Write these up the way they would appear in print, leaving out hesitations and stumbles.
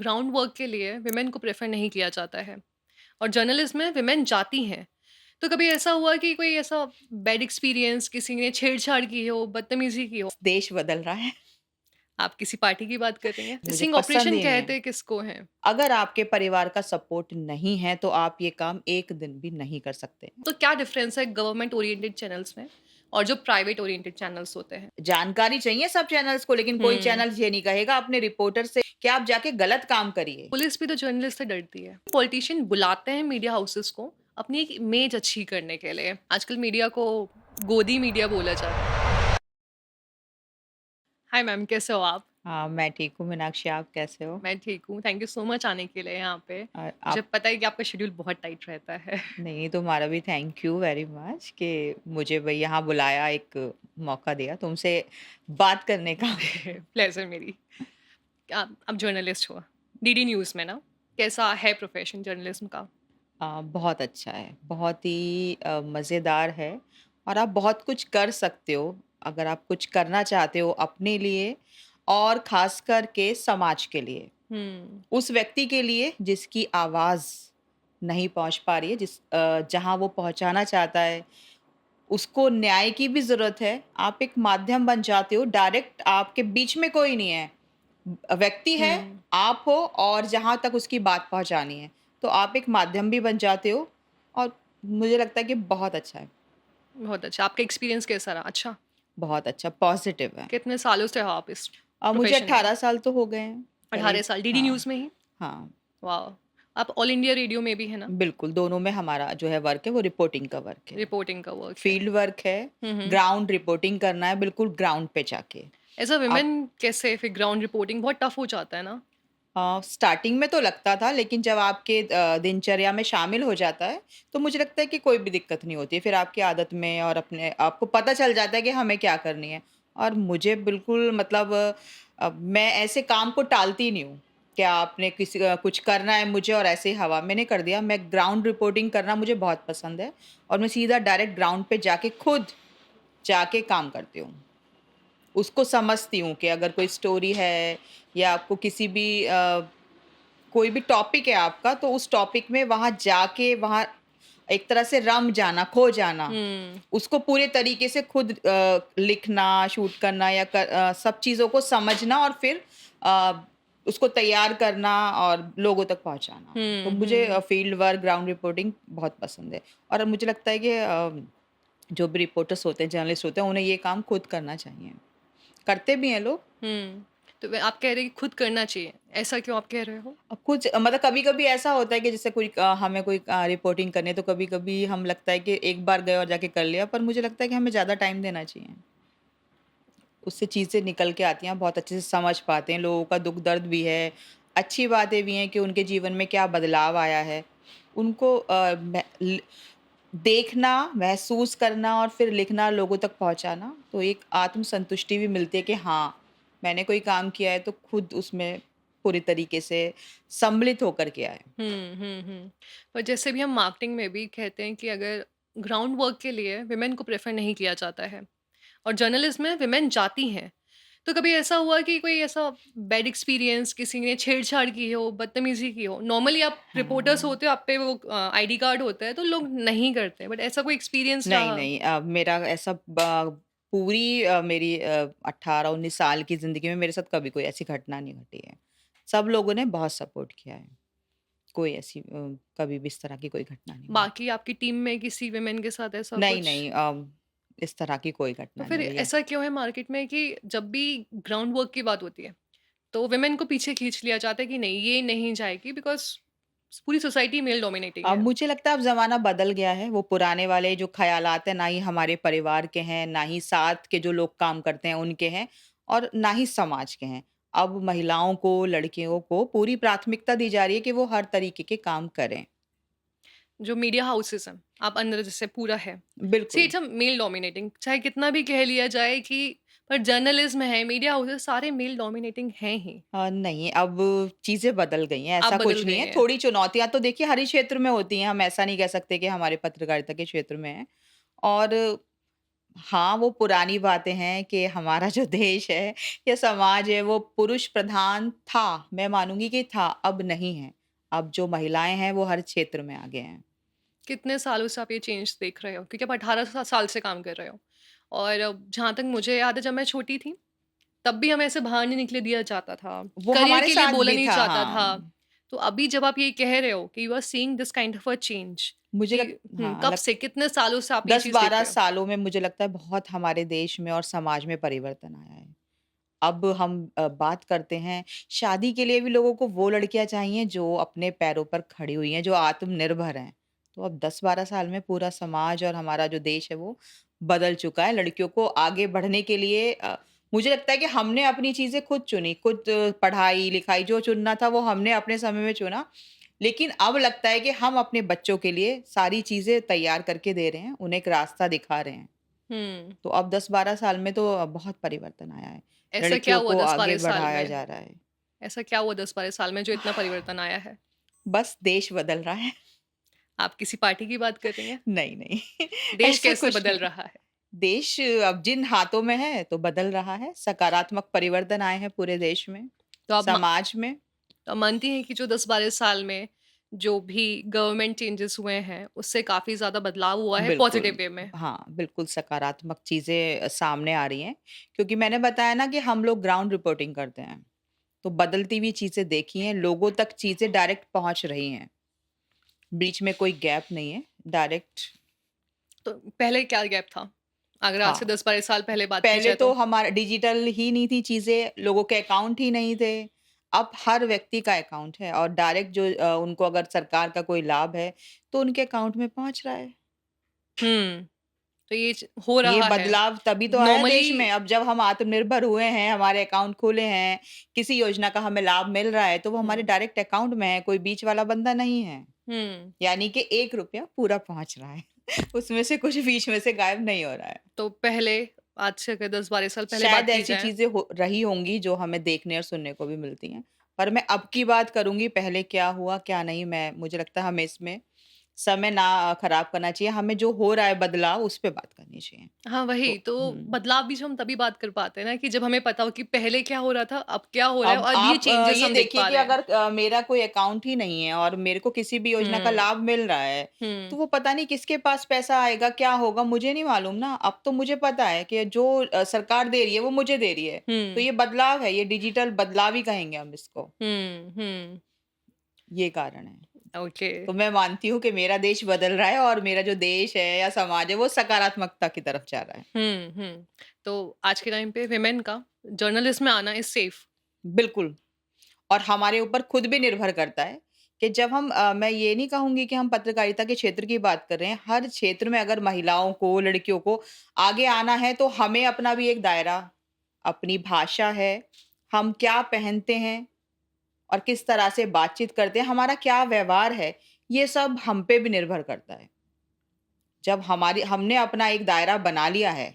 Ground work के लिए women को प्रेफर नहीं किया जाता है और जर्नलिज्म में विमेन जाती हैं। तो कभी ऐसा हुआ कि कोई ऐसा बैड एक्सपीरियंस किसी ने छेड़छाड़ की हो, बदतमीजी की हो? देश बदल रहा है। आप किसी पार्टी की बात कर रही हैं? मुझे स्टिंग पसंद ऑपरेशन ही नहीं है। कहते किसको हैं? अगर आपके परिवार का सपोर्ट नहीं है, तो आप ये काम एक दिन भी नहीं कर सकते। तो क्या डिफरेंस है गवर्नमेंट ओरिएंटेड चैनल्स में और जो प्राइवेट ओरिएंटेड चैनल्स होते हैं? जानकारी चाहिए सब चैनल्स को, लेकिन कोई हुँ। चैनल ये नहीं कहेगा अपने रिपोर्टर से कि आप जाके गलत काम करिए। पुलिस भी तो जर्नलिस्ट से डरती है। पॉलिटिशियन बुलाते हैं मीडिया हाउसेस को अपनी एक इमेज अच्छी करने के लिए। आजकल मीडिया को गोदी मीडिया बोला जाता है। हाय मैम, कैसे हो आप? हाँ, मैं ठीक हूँ मीनाक्षी, आप कैसे हो? मैं ठीक हूँ। थैंक यू सो मच आने के लिए यहाँ पे। मुझे आप पता है कि आपका शेड्यूल बहुत टाइट रहता है। नहीं, तुम्हारा भी थैंक यू वेरी मच कि मुझे भई यहाँ बुलाया, एक मौका दिया तुमसे बात करने का। प्लेज़र मेरी। आप जर्नलिस्ट हो, डीडी न्यूज़ में ना? कैसा है प्रोफ़ेशन जर्नलिज़्म का? बहुत अच्छा है, बहुत ही मज़ेदार है और आप बहुत कुछ कर सकते हो, अगर आप कुछ करना चाहते हो अपने लिए और ख़ास कर के समाज के लिए। हुँ, उस व्यक्ति के लिए जिसकी आवाज़ नहीं पहुँच पा रही है, जहाँ वो पहुँचाना चाहता है, उसको न्याय की भी ज़रूरत है। आप एक माध्यम बन जाते हो, डायरेक्ट आपके बीच में कोई नहीं है। व्यक्ति है, हुँ। आप हो और जहाँ तक उसकी बात पहुँचानी है। तो आप एक माध्यम भी बन जाते हो और मुझे लगता है कि बहुत अच्छा है, बहुत अच्छा। आपका एक्सपीरियंस कैसा रहा? अच्छा। बहुत अच्छा पॉज़िटिव है। कितने सालों से हो आप इस मुझे प्रोफ़ेशन में? 18 साल तो हो गए हैं, 18 करीब। साल डीडी हाँ, न्यूज़ में ही? हाँ, वॉव! आप ऑल इंडिया रेडियो में भी हैं ना? बिल्कुल, दोनों में हमारा जो है वर्क है वो रिपोर्टिंग का वर्क है। रिपोर्टिंग का वर्क है। फील्ड वर्क है, हुँ, हुँ। ग्राउंड रिपोर्टिंग करना है, बिल्कुल ग्राउंड पे जाके। एज़ अ आप वुमेन कैसे फिर ग्राउंड रिपोर्टिंग बहुत टफ़ हो जाता है ना? स्टार्टिंग में तो लगता था, लेकिन जब आपके दिनचर्या में शामिल हो जाता है, तो मुझे लगता है कि कोई भी दिक्कत नहीं होती है। फिर आपकी आदत में और अपने आपको पता चल जाता है कि हमें क्या करनी है। और मुझे बिल्कुल मतलब मैं ऐसे काम को टालती नहीं हूँ, क्या आपने कुछ करना है मुझे और ऐसे ही हवा में नहीं कर दिया। मैं ग्राउंड रिपोर्टिंग करना मुझे बहुत पसंद है और मैं सीधा डायरेक्ट ग्राउंड पे जाके खुद जाके काम करती हूँ। उसको समझती हूँ कि अगर कोई स्टोरी है या आपको किसी भी कोई भी टॉपिक है आपका, तो उस टॉपिक में वहाँ जाके वहाँ एक तरह से रम जाना, खो जाना। हुँ, उसको पूरे तरीके से खुद लिखना, शूट करना या सब चीज़ों को समझना और फिर अ, उसको तैयार करना और लोगों तक पहुँचाना। तो हुँ, मुझे हुँ। फील्ड वर्क, ग्राउंड रिपोर्टिंग बहुत पसंद है और मुझे लगता है कि जो भी रिपोर्टर्स होते हैं, जर्नलिस्ट होते हैं, उन्हें ये काम खुद करना चाहिए। करते भी हैं लोग। हुँ। तो वे आप कह रहे हैं कि खुद करना चाहिए, ऐसा क्यों आप कह रहे हो? कुछ मतलब कभी-कभी ऐसा होता है कि जैसे हमें कोई रिपोर्टिंग करनी है, तो कभी-कभी हम लगता है कि एक बार गए और जाके कर लिया, पर मुझे लगता है कि हमें ज़्यादा टाइम देना चाहिए। उससे चीज़ें निकल के आती हैं, बहुत अच्छे से समझ पाते हैं, लोगों का दुःख-दर्द भी है, अच्छी बातें भी हैं कि उनके जीवन में क्या बदलाव आया है। उनको देखना, महसूस करना और फिर लिखना, लोगों तक पहुँचाना, तो एक आत्म-संतुष्टि भी मिलती है कि हाँ, मैंने कोई काम किया है तो खुद उसमें पूरी तरीके से सम्मिलित होकर के आए। हुँ, हुँ, हुँ। पर जैसे भी हम मार्केटिंग में भी कहते हैं कि अगर ग्राउंड वर्क के लिए विमेन को प्रेफ़र नहीं किया जाता है और जर्नलिज़्म में विमेन जाती हैं। तो कभी ऐसा हुआ कि कोई ऐसा बैड एक्सपीरियंस किसी ने छेड़छाड़ की हो, बदतमीज़ी की हो? नॉर्मली आप रिपोर्टर्स हाँ। होते हो, आप पे वो आईडी कार्ड होता है, तो लोग नहीं करते, बट ऐसा कोई एक्सपीरियंस नहीं, रहा? नहीं मेरा ऐसा पूरी मेरी 18-19 साल की ज़िंदगी में मेरे साथ कभी कोई ऐसी घटना नहीं घटी है। सब लोगों ने बहुत सपोर्ट किया है। कोई ऐसी कभी भी इस तरह की कोई घटना नहीं हुई। बाकी आपकी टीम में किसी विमेन के साथ ऐसा नहीं, कुछ? नहीं इस तरह की कोई तो घटना फिर नहीं रही है। ऐसा क्यों है मार्केट में कि जब भी ग्राउंड वर्क की बात होती है, तो वुमेन को पीछे खींच लिया जाता है कि नहीं, ये नहीं जाएगी बिकॉज़ पूरी सोसाइटी मेल डोमिनेटिंग है। मुझे लगता है अब ज़माना बदल गया है। वो पुराने वाले जो ख़यालात हैं, ना ही हमारे परिवार के हैं, ना ही साथ के जो लोग काम करते हैं उनके हैं और ना ही समाज के हैं। अब महिलाओं को, लड़कियों को पूरी प्राथमिकता दी जा रही है कि वो हर तरीके के काम करें। जो मीडिया हाउसेज़ हैं, आप अंदर जैसे पूरा है। सी बिल्कुल। इट्स अ मेल डोमिनेटिंग, चाहे कितना भी कह लिया जाए कि पर जर्नलिज़्म है, मीडिया हाउसेज़ सारे मेल डोमिनेटिंग हैं ही। नहीं, अब चीज़ें बदल गई हैं, आप ऐसा बदल कुछ नहीं गए है। हैं। थोड़ी चुनौतियाँ तो देखिए हर ही क्षेत्र में होती हैं, हम ऐसा नहीं कह सकते कि हमारे पत्रकारिता के क्षेत्र में है। और हाँ, वो पुरानी बातें हैं कि हमारा जो देश है या समाज है वो पुरुष प्रधान था, मैं मानूँगी कि था, अब नहीं है। अब जो महिलाएँ हैं वो हर क्षेत्र में आगे हैं। कितने सालों से आप ये चेंज देख रहे हो? क्योंकि आप 18 साल से काम कर रहे हो और जहाँ तक मुझे याद है जब मैं छोटी थी, तब भी हमें ऐसे बाहर नहीं निकले दिया जाता था, वो करियर हमारे के लिए साथ बोला भी नहीं था, जाता हाँ। था। तो अभी जब आप ये कह रहे हो कि you are seeing this kind of a change मुझे कि हाँ, कब से कितने सालों से आप ये चीज़ देख 10-12 रहे हो? सालों में मुझे लगता है बहुत हमारे देश में और समाज में परिवर्तन आया है। अब हम बात करते हैं शादी के लिए भी लोगों को वो लड़कियाँ चाहिए जो अपने पैरों पर खड़ी हुई हैं, जो आत्मनिर्भर हैं। तो अब 10-12 साल में पूरा समाज और हमारा जो देश है वो बदल चुका है। लड़कियों को आगे बढ़ने के लिए मुझे लगता है कि हमने अपनी चीज़ें खुद चुनी, खुद पढ़ाई-लिखाई जो चुनना था वो हमने अपने समय में चुना। लेकिन अब लगता है कि हम अपने बच्चों के लिए सारी चीज़ें तैयार करके दे रहे हैं, उन्हें एक रास्ता दिखा रहे हैं। हुँ, तो अब 10-12 साल में तो बहुत परिवर्तन आया है। ऐसा क्या लड़कियों हुआ को आगे 10-12 साल बढ़ाया में? जा रहा है। ऐसा क्या हुआ 10-12 साल में जो इतना परिवर्तन आया है? बस देश बदल रहा है। आप किसी पार्टी की बात कर रही हैं? नहीं, नहीं देश ऐसा कैसे कुछ बदल नहीं। रहा है? देश अब जिन हाथों में है तो बदल रहा है। सकारात्मक परिवर्तन आए हैं पूरे देश में, तो आप मा समाज में। तो आप मानती हैं कि जो 10-12 साल में जो भी गवर्नमेंट चेंजेस हुए हैं, उससे काफ़ी ज़्यादा बदलाव हुआ है बिल्कुल। पॉजिटिव वे में? हाँ, बिल्कुल सकारात्मक चीज़ें सामने आ रही हैं, क्योंकि मैंने बताया ना कि हम लोग ग्राउंड रिपोर्टिंग करते हैं। तो बदलती हुई चीज़ें देखी हैं, लोगों तक चीज़ें डायरेक्ट पहुँच रही हैं। बीच में कोई गैप नहीं है, डायरेक्ट। तो पहले क्या गैप था? अगर आज से हाँ, 10-12 साल पहले बात की पहले जाए तो तो? हमारा डिजिटल ही नहीं थी चीज़ें, लोगों के अकाउंट ही नहीं थे। अब हर व्यक्ति का अकाउंट है और डायरेक्ट जो उनको अगर सरकार का कोई लाभ है, तो उनके अकाउंट में पहुँच रहा है। हुँ, तो ये हो ये रहा है। बदलाव तभी तो आया नॉर्मली देश में। अब जब हम आत्मनिर्भर हुए हैं, हमारे अकाउंट खुले हैं, किसी योजना का हमें लाभ मिल रहा है, तो वो हमारे हुँ, डायरेक्ट अकाउंट में है, कोई बीच वाला बंदा नहीं है। हुँ, यानी कि ₹1 पूरा पहुँच रहा है। उसमें से कुछ बीच में से गायब नहीं हो रहा है। तो पहले आज से अगर 10-12 साल पहले बात शायद की ऐसी जाए चीज़ें हो रही होंगी जो हमें देखने और सुनने को भी मिलती हैं। पर मैं अब की बात करूँगी, पहले क्या हुआ, क्या नहीं, मैं मुझे लगता है हमें इसमें समय ना खराब करना चाहिए। हमें जो हो रहा है बदलाव, उस पे बात करनी चाहिए। हाँ, वही तो तो हुँ। बदलाव भी जो हम तभी बात कर पाते हैं ना कि जब हमें पता हो कि पहले क्या हो रहा था, अब क्या हो रहा है अब और अब ये आप चेंजेस ये हम देख देखिए पा कि रहे हैं। अगर मेरा कोई अकाउंट ही नहीं है और मेरे को किसी भी योजना का हुँ, लाभ मिल रहा है, तो हुँ, वो पता नहीं किसके पास पैसा आएगा, क्या होगा, मुझे नहीं मालूम ना। अब तो मुझे पता है कि जो सरकार दे रही है, वो मुझे दे रही है। तो हुँ, ये बदलाव है, ये डिजिटल बदलाव ही कहेंगे हम इसको, हुँ, हुँ, ये कारण है। ओके। तो मैं मानती हूँ कि मेरा देश बदल रहा है और मेरा जो देश है या समाज है, वो सकारात्मकता की तरफ जा रहा है। हुँ, हुँ। तो आज के टाइम पे वुमेन का जर्नलिस्ट में आना इज़ सेफ। बिल्कुल। और हमारे ऊपर खुद भी निर्भर करता है कि जब हम मैं ये नहीं कहूँगी कि हम पत्रकारिता के क्षेत्र की बात कर रहे हैं, हर क्षेत्र में अगर महिलाओं को, लड़कियों को आगे आना है, तो हमें अपना भी एक दायरा, अपनी भाषा है, हम क्या पहनते हैं और किस तरह से बातचीत करते हैं, हमारा क्या व्यवहार है, ये सब हम पे भी निर्भर करता है। जब हमारी हमने अपना एक दायरा बना लिया है,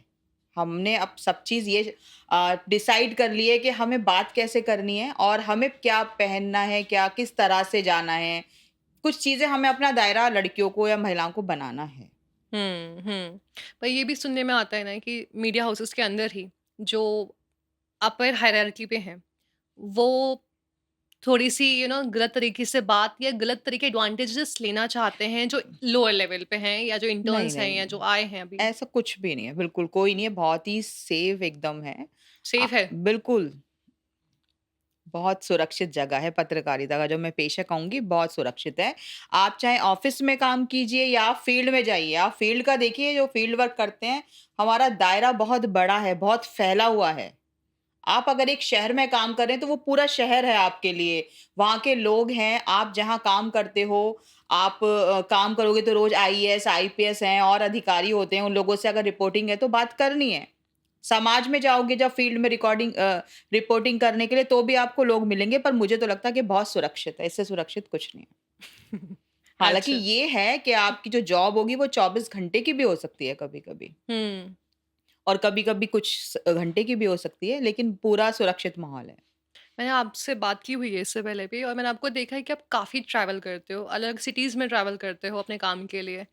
हमने अब सब चीज़ ये डिसाइड कर ली है कि हमें बात कैसे करनी है और हमें क्या पहनना है, क्या किस तरह से जाना है। कुछ चीज़ें हमें अपना दायरा लड़कियों को या महिलाओं को बनाना है। हुँ, हुँ। पर ये भी सुनने में आता है ना कि मीडिया हाउसेस के अंदर ही जो अपर हायरार्की पे हैं, वो थोड़ी-सी गलत तरीके से बात या गलत तरीके एडवांटेजेस लेना चाहते हैं जो लोअर लेवल पे हैं या जो नहीं, इंटर्न्स हैं नहीं, या जो नहीं। आए हैं अभी। ऐसा कुछ भी नहीं है, बिल्कुल कोई नहीं है, बहुत ही सेफ एकदम है। सेफ है? बिल्कुल, बहुत सुरक्षित जगह है पत्रकारिता का, जो मैं पेशा कहूँगी बहुत सुरक्षित है। आप चाहे ऑफ़िस में काम कीजिए या आप फ़ील्ड में जाइए, आप फ़ील्ड का देखिए, जो फ़ील्ड वर्क करते हैं, हमारा दायरा बहुत बड़ा है, बहुत फैला हुआ है। आप अगर एक शहर में काम कर रहे हैं, तो वो पूरा शहर है आपके लिए। वहाँ के लोग हैं, आप जहाँ काम करते हो, आप काम करोगे तो रोज़ आईएएस, आईपीएस हैं और अधिकारी होते हैं, उन लोगों से अगर रिपोर्टिंग है, तो बात करनी है। समाज में जाओगे जब फ़ील्ड में रिपोर्टिंग करने के लिए, तो भी आपको लोग मिलेंगे, पर मुझे तो लगता है कि बहुत सुरक्षित है, इससे सुरक्षित कुछ नहीं है। हालाँकि अच्छा। ये है कि आपकी जो जॉब होगी, वो 24 घंटे की भी हो सकती है कभी-कभी। हुँ। और कभी-कभी कुछ घंटे की भी हो सकती है, लेकिन पूरा सुरक्षित माहौल है। मैंने आपसे बात की हुई है इससे पहले भी और मैंने आपको देखा है कि आप काफ़ी ट्रैवल करते हो, अलग सिटीज़ में ट्रैवल करते हो अपने काम के लिए।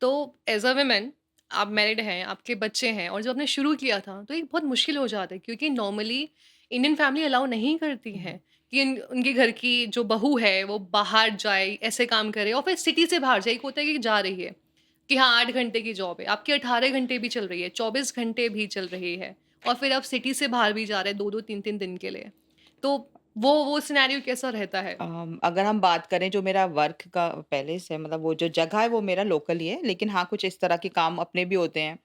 तो एज़ अ वुमन आप मैरिड हैं, आपके बच्चे हैं और जब आपने शुरू किया था, तो एक बहुत मुश्किल हो जाता है क्योंकि नॉर्मली इंडियन फैमिली अलाउ नहीं करती हुँ, है कि उनके घर की जो बहू है, वो बाहर जाए, ऐसे काम करे और फिर सिटी से बाहर जाए। एक होता है कि जा रही है, कि हाँ 8 घंटे की जॉब है, आपकी 18 घंटे भी चल रही है, 24 घंटे भी चल रही है और फिर आप सिटी से बाहर भी जा रहे हैं 2-2 3-3 दिन के लिए। तो वो सिनेरियो कैसा रहता है? अगर हम बात करें जो मेरा वर्क का पैलेस है मतलब वो जो जगह है वो मेरा लोकल ही है। लेकिन हाँ, कुछ इस तरह के काम अपने भी होते हैं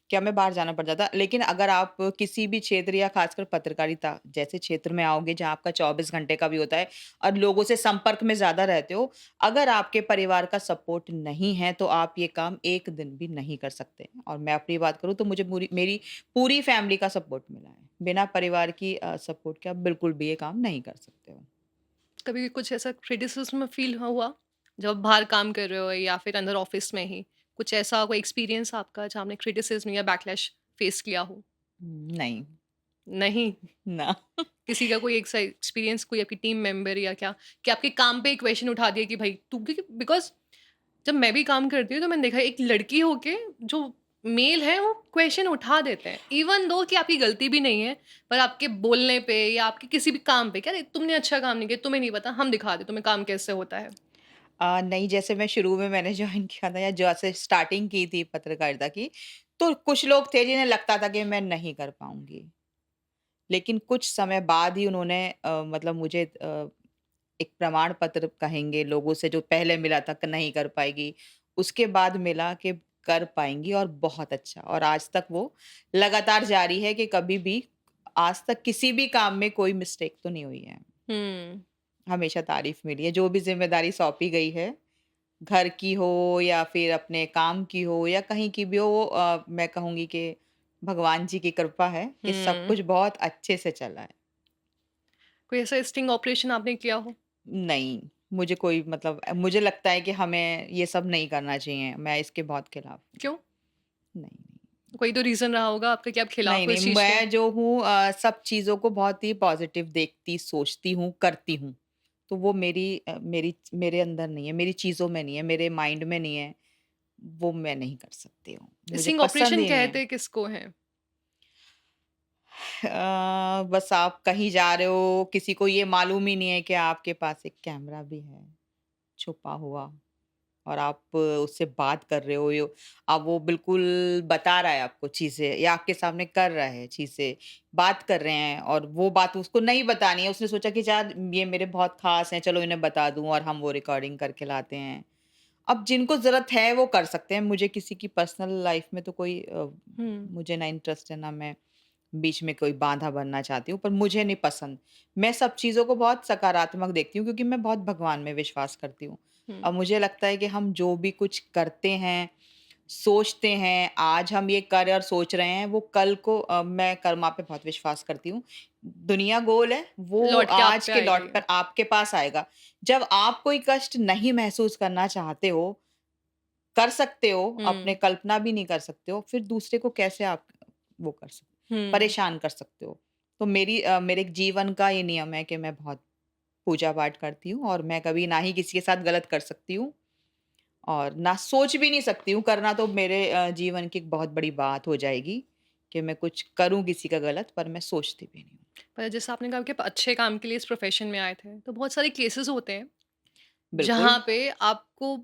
कि हमें बाहर जाना पड़ जाता है। लेकिन अगर आप किसी भी क्षेत्र या ख़ासकर पत्रकारिता जैसे क्षेत्र में आओगे जहाँ आपका 24 घंटे का भी होता है और लोगों से संपर्क में ज़्यादा रहते हो, अगर आपके परिवार का सपोर्ट नहीं है तो आप ये काम 1 दिन भी नहीं कर सकते। और मैं अपनी बात करूँ तो मुझे मेरी पूरी फैमिली का सपोर्ट मिला है। बिना परिवार की सपोर्ट के आप बिल्कुल भी ये काम नहीं कर सकते हो। कभी कुछ ऐसा क्रिटिसिज्म फील हुआ जब आप बाहर काम कर रहे हो या फिर अंदर ऑफिस में ही कुछ ऐसा कोई एक्सपीरियंस आपका जहाँ आपने क्रिटिसिज्म या बैकलैश फेस किया हो? नहीं, नहीं। ना। किसी का कोई एक सा एक्सपीरियंस, कोई आपकी टीम मेंबर या क्या कि आपके काम पे क्वेश्चन उठा दिया कि भाई तू, क्योंकि बिकॉज जब मैं भी काम करती हूँ तो मैंने देखा है, एक लड़की होके जो मेल है वो क्वेश्चन उठा देते हैं इवन दो कि आपकी गलती भी नहीं है, पर आपके बोलने पे या आपके किसी भी काम पे क्या रे, तुमने अच्छा काम नहीं किया, तुम्हें नहीं पता, हम दिखा दे तुम्हें काम कैसे होता है। नहीं जैसे मैं शुरू में मैंने जॉइन किया था या जैसे स्टार्टिंग की थी पत्रकारिता की, तो कुछ लोग थे जिन्हें लगता था कि मैं नहीं कर पाऊँगी। लेकिन कुछ समय बाद ही उन्होंने मतलब मुझे एक प्रमाण पत्र कहेंगे लोगों से जो पहले मिला था कि नहीं कर पाएगी, उसके बाद मिला कि कर पाएँगी और बहुत अच्छा और आज तक वो लगातार जारी है कि कभी भी आज तक किसी भी काम में कोई मिस्टेक तो नहीं हुई है। हम्म। हमेशा तारीफ़ मिली है, जो भी ज़िम्मेदारी सौंपी गई है, घर की हो या फिर अपने काम की हो या कहीं की भी हो वो मैं कहूँगी कि भगवान जी की कृपा है कि सब हम्म। कुछ बहुत अच्छे से चला है। कोई ऐसा स्टिंग ऑपरेशन आपने किया हो? नहीं, मुझे कोई मतलब मुझे लगता है कि हमें ये सब नहीं करना चाहिए, मैं इसके बहुत खिलाफ हूँ। क्यों? नहीं, कोई तो रीजन रहा होगा आपका कि आप खिलाफ नहीं, हो नहीं, इस चीज के? मैं जो हूँ सब चीज़ों को बहुत ही पॉज़िटिव देखती, सोचती हूँ, करती हूँ। तो वो मेरे अंदर नहीं है, मेरी चीज़ों में नहीं है, मेरे माइंड में नहीं है, वो मैं नहीं कर सकती हूँ। मुझे स्टिंग पसंद ऑपरेशन ही नहीं है। कहते किसको हैं? बस आप कहीं जा रहे हो, किसी को ये मालूम ही नहीं है कि आपके पास एक कैमरा भी है, छुपा हुआ और आप उससे बात कर रहे हो यो अब वो बिल्कुल बता रहा है आपको चीज़ें या आपके सामने कर रहा है चीज़ें, बात कर रहे हैं और वो बात उसको नहीं बतानी है, उसने सोचा कि यार ये मेरे बहुत ख़ास हैं, चलो इन्हें बता दूँ और हम वो रिकॉर्डिंग करके लाते हैं। अब जिनको ज़रूरत है वो कर सकते हैं, मुझे किसी की पर्सनल लाइफ़ में तो कोई हम्म। मुझे ना इंटरेस्ट है ना मैं बीच में कोई बाधा बनना चाहती हूँ, पर मुझे नहीं पसंद। मैं सब चीज़ों को बहुत सकारात्मक देखती हूँ क्योंकि मैं बहुत भगवान में विश्वास करती हूँ। हम्म। और मुझे लगता है कि हम जो भी कुछ करते हैं, सोचते हैं, आज हम ये कर और सोच रहे हैं, वो कल को मैं कर्मा पे बहुत विश्वास करती हूँ। दुनिया गोल है, वो लौट के आप आज पे के आएगी। लौट कर आपके पास आएगा। जब आप कोई कष्ट नहीं महसूस करना चाहते हो, कर सकते हो, अपने हुँ, कल्पना भी नहीं कर सकते हो, फिर दूसरे को कैसे आप वो कर सकते हुँ। परेशान कर सकते हो। तो मेरे जीवन का ये नियम है कि मैं बहुत पूजा-पाठ करती हूँ और मैं कभी ना ही किसी के साथ गलत कर सकती हूँ और ना सोच भी नहीं सकती हूँ, करना तो मेरे जीवन की एक बहुत बड़ी बात हो जाएगी कि मैं कुछ करूँ किसी का गलत, पर मैं सोचती भी नहीं हूँ। पर जैसे आपने कहा कि आप अच्छे काम के लिए इस प्रोफ़ेशन में आए थे, तो बहुत सारे केसेज़ होते हैं, बिल्कुल। जहाँ पे आपको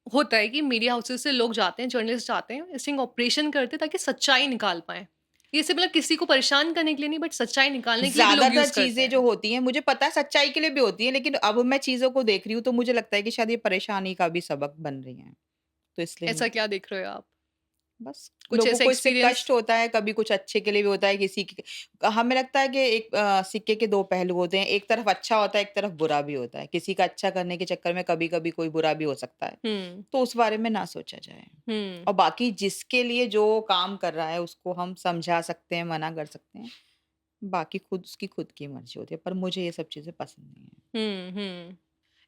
होता है कि मीडिया हाउसेज़ से लोग जाते हैं, जर्नलिस्ट जाते हैं, स्टिंग ऑपरेशन करते हैं ताकि सच्चाई निकाल पाएँ। ये सिर्फ़ मतलब किसी को परेशान करने के लिए नहीं, बट सच्चाई निकालने के लिए भी लोग ज़्यादातर यूज़ करते चीज़ें हैं। जो होती हैं, मुझे पता है सच्चाई के लिए भी होती हैं, लेकिन अब मैं चीज़ों को देख रही हूँ, तो मुझे लगता है कि शायद ये परेशानी का भी सबक बन रही हैं। तो इसलिए ऐसा क्या देख रहे हो आप? बस कुछ लोगों ऐसा को इससे एक्सपीरियंस? कष्ट होता है, कभी कुछ अच्छे के लिए भी होता है, किसी की हमें लगता है कि एक सिक्के के 2 पहलू होते हैं, एक तरफ अच्छा होता है, एक तरफ बुरा भी होता है। किसी का अच्छा करने के चक्कर में कभी-कभी कोई बुरा भी हो सकता है, हुँ, तो उस बारे में ना सोचा जाए। हुँ। और बाकी जिसके लिए जो काम कर रहा है, उसको हम समझा सकते हैं, मना कर सकते हैं। बाकी खुद उसकी खुद की मर्ज़ी होती है, पर मुझे ये सब चीज़ें पसंद नहीं हैं। हुँ, हुँ।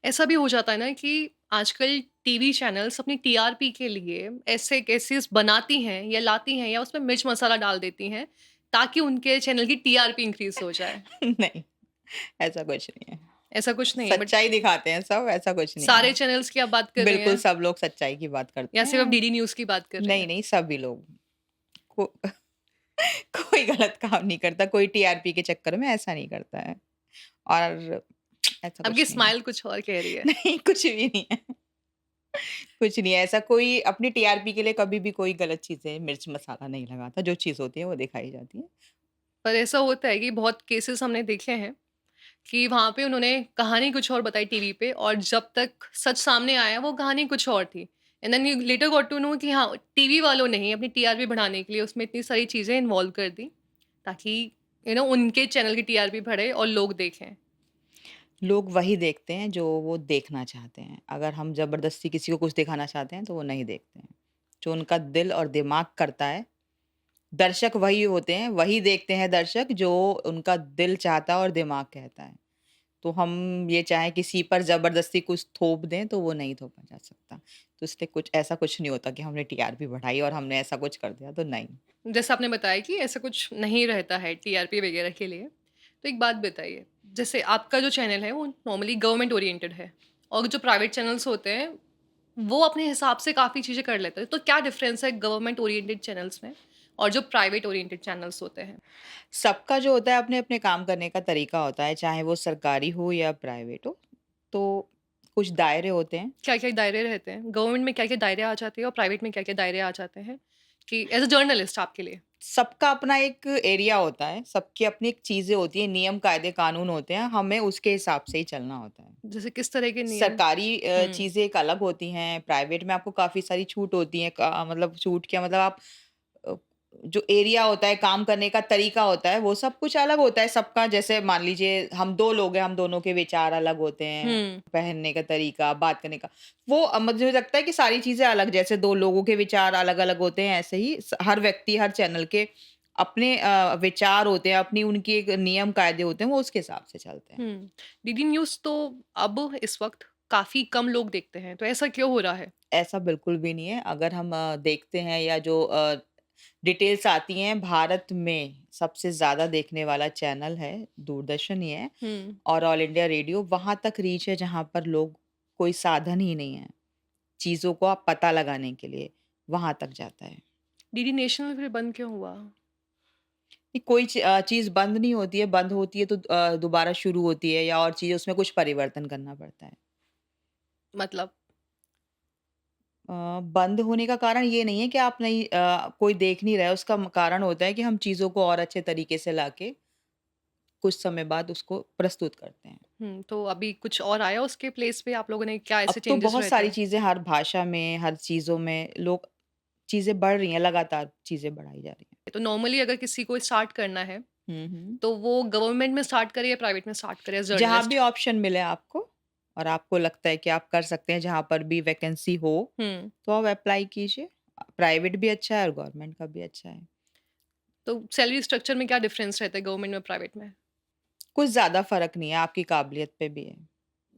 ऐसा भी हो जाता है ना कि आजकल टीवी चैनल्स अपनी टीआरपी के लिए ऐसे केसेस बनाती हैं या लाती हैं या उसमें मिर्च मसाला डाल देती हैं, ताकि उनके चैनल की टीआरपी इंक्रीज़ हो जाए। नहीं, ऐसा कुछ नहीं है। ऐसा कुछ नहीं है बट सच्चाई दिखाते हैं सब, ऐसा कुछ नहीं सारे है। चैनल्स की आप बात कर रही बिल्कुल हैं सब लोग सच्चाई की बात या करते सिर्फ़ आप हैं। डीडी न्यूज़ की बात कर रही नहीं, हैं? नहीं सभी लोग को कोई गलत काम नहीं करता, कोई टीआरपी के चक्कर में ऐसा नहीं करता है और ऐसा आपकी कुछ नहीं है। स्माइल कुछ और कह रही है। नहीं, कुछ भी नहीं है। कुछ नहीं है, ऐसा कोई अपनी टीआरपी के लिए कभी भी कोई गलत चीज़ें, मिर्च मसाला नहीं लगाता, जो चीज़ होती है वो दिखाई जाती है। पर ऐसा होता है कि बहुत केसेज़ हमने देखे हैं कि वहाँ पे उन्होंने कहानी कुछ और बताई टीवी पे और जब तक सच सामने आया वो कहानी कुछ और थी। And then you later got to know कि हाँ, टीवी वालों ने ही अपनी टीआरपी बढ़ाने के लिए उसमें इतनी सारी चीज़ें इन्वॉल्व कर दी ताकि उनके चैनल की टीआरपी बढ़े और लोग देखें। लोग वही देखते हैं जो वो देखना चाहते हैं। अगर हम ज़बरदस्ती किसी को कुछ दिखाना चाहते हैं तो वो नहीं देखते हैं। जो उनका दिल और दिमाग करता है, दर्शक वही होते हैं, वही देखते हैं दर्शक जो उनका दिल चाहता है और दिमाग कहता है। तो हम ये चाहें किसी पर ज़बरदस्ती कुछ थोप दें तो वो नहीं थोपा जा सकता। तो इसलिए कुछ ऐसा कुछ नहीं होता कि हमने टीआरपी बढ़ाई और हमने ऐसा कुछ कर दिया, तो नहीं। जैसा आपने बताया कि ऐसा कुछ नहीं रहता है टीआरपी वगैरह के लिए। तो एक बात बताइए, जैसे आपका जो चैनल है वो नॉर्मली गवर्नमेंट ओरिएंटेड है और जो प्राइवेट चैनल्स होते हैं, वो अपने हिसाब से काफ़ी चीज़ें कर लेते हैं। तो क्या डिफ़रेंस है गवर्नमेंट ओरिएंटेड चैनल्स में और जो प्राइवेट ओरिएंटेड चैनल्स होते हैं? सबका जो होता है अपने-अपने काम करने का तरीका होता है, चाहे वो सरकारी हो या प्राइवेट हो। तो कुछ दायरे होते हैं। क्या-क्या दायरे रहते हैं? गवर्नमेंट में क्या-क्या दायरे आ जाते हैं और प्राइवेट में क्या-क्या दायरे आ जाते हैं कि एज़ अ जर्नलिस्ट आपके लिए? सबका अपना एक एरिया होता है, सबकी अपनी एक चीज़ें होती हैं, नियम, कायदे, कानून होते हैं, हमें उसके हिसाब से ही चलना होता है। जैसे किस तरह के नियम? सरकारी हुँ, चीज़ें एक अलग होती हैं, प्राइवेट में आपको काफ़ी सारी छूट होती हैं, मतलब छूट क्या मतलब आप अ, जो एरिया होता है, काम करने का तरीका होता है, वो सब कुछ अलग होता है सबका। जैसे मान लीजिए हम 2 लोग हैं, हम दोनों के विचार अलग होते हैं, हुँ, पहनने का तरीका, बात करने का। वो मुझे लगता है कि सारी चीज़ें अलग, जैसे 2 लोगों के विचार अलग-अलग होते हैं, ऐसे ही हर व्यक्ति, हर चैनल के अपने विचार होते हैं, अपनी उनकी एक नियम कायदे होते हैं, वो उसके हिसाब से चलते हैं। हुँ। डीडी न्यूज़ तो अब इस वक़्त काफ़ी कम लोग देखते हैं, तो ऐसा क्यों हो रहा है? ऐसा बिल्कुल भी नहीं है। अगर हम देखते हैं या जो डिटेल्स आती हैं, भारत में सबसे ज़्यादा देखने वाला चैनल है, दूरदर्शन ही है हुँ। और ऑल इंडिया रेडियो। वहाँ तक रीच है जहाँ पर लोग कोई साधन ही नहीं है, चीज़ों को आप पता लगाने के लिए, वहाँ तक जाता है। डीडी नेशनल फिर बंद क्यों हुआ? कि कोई चीज़ बंद नहीं होती है, बंद होती है तो दोबारा शुरू होती है या और चीज़ें उसमें कुछ परिवर्तन करना पड़ता है। मतलब बंद होने का कारण ये नहीं है कि आप नहीं कोई देख नहीं रहा है, उसका कारण होता है कि हम चीज़ों को और अच्छे तरीके से लाके कुछ समय बाद उसको प्रस्तुत करते हैं। तो अभी कुछ और आया उसके प्लेस पे आप लोगों ने क्या ऐसे अब तो चेंजेस बहुत रहते सारी हैं? चीज़ें हर भाषा में, हर चीज़ों में लोग चीज़ें बढ़ रही हैं, लगातार चीज़ें बढ़ाई जा रही हैं। तो नॉर्मली अगर किसी को स्टार्ट करना है, हुँ, हुँ। तो वो गवर्नमेंट में स्टार्ट करे या प्राइवेट में स्टार्ट करे एज़ जहाँ भी जर्नलिस्ट? ऑप्शन मिले आपको और आपको लगता है कि आप कर सकते हैं, जहाँ पर भी वैकेंसी हो, हुँ, तो आप अप्लाई कीजिए। प्राइवेट भी अच्छा है और गवर्नमेंट का भी अच्छा है। तो सैलरी स्ट्रक्चर में क्या डिफरेंस रहता है गवर्नमेंट में, प्राइवेट में? कुछ ज़्यादा फ़र्क नहीं है, आपकी काबिलियत पे भी है।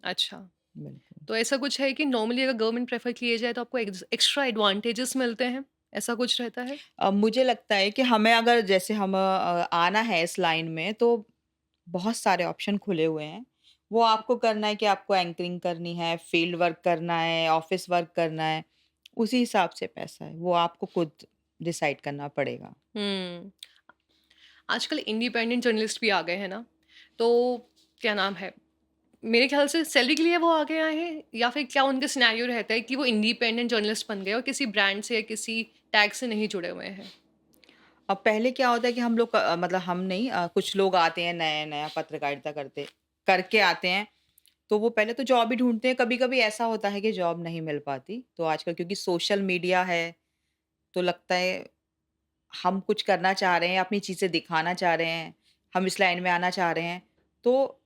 अच्छा, बिल्कुल। तो ऐसा कुछ है कि नॉर्मली अगर गवर्नमेंट प्रेफ़र किए जाए तो आपको एक्स्ट्रा एडवांटेजेस मिलते हैं, ऐसा कुछ रहता है? मुझे लगता है कि हमें अगर जैसे हम आना है इस लाइन में तो बहुत सारे ऑप्शन खुले हुए हैं। वो आपको करना है कि आपको एंकरिंग करनी है, फील्ड वर्क करना है, ऑफ़िस वर्क करना है, उसी हिसाब से पैसा है। वो आपको खुद डिसाइड करना पड़ेगा। हुँ। आजकल इंडिपेंडेंट जर्नलिस्ट भी आ गए हैं ना, तो क्या नाम है, मेरे ख़्याल से सैलरी के लिए वो आगे आए हैं या फिर क्या उनका सिनेरियो रहता है कि वो इंडिपेंडेंट जर्नलिस्ट बन गए और किसी ब्रांड से या किसी टैग से नहीं जुड़े हुए हैं? अब पहले क्या होता है कि हम लोग मतलब हम नहीं, कुछ लोग आते हैं नया-नया पत्रकारिता करके आते हैं, तो वो पहले तो जॉब ही ढूँढते हैं। कभी-कभी ऐसा होता है कि जॉब नहीं मिल पाती, तो आजकल क्योंकि सोशल मीडिया है, तो लगता है हम कुछ करना चाह रहे हैं, अपनी चीज़ें दिखाना चाह रहे हैं, हम इस लाइन में आना चाह रहे हैं, तो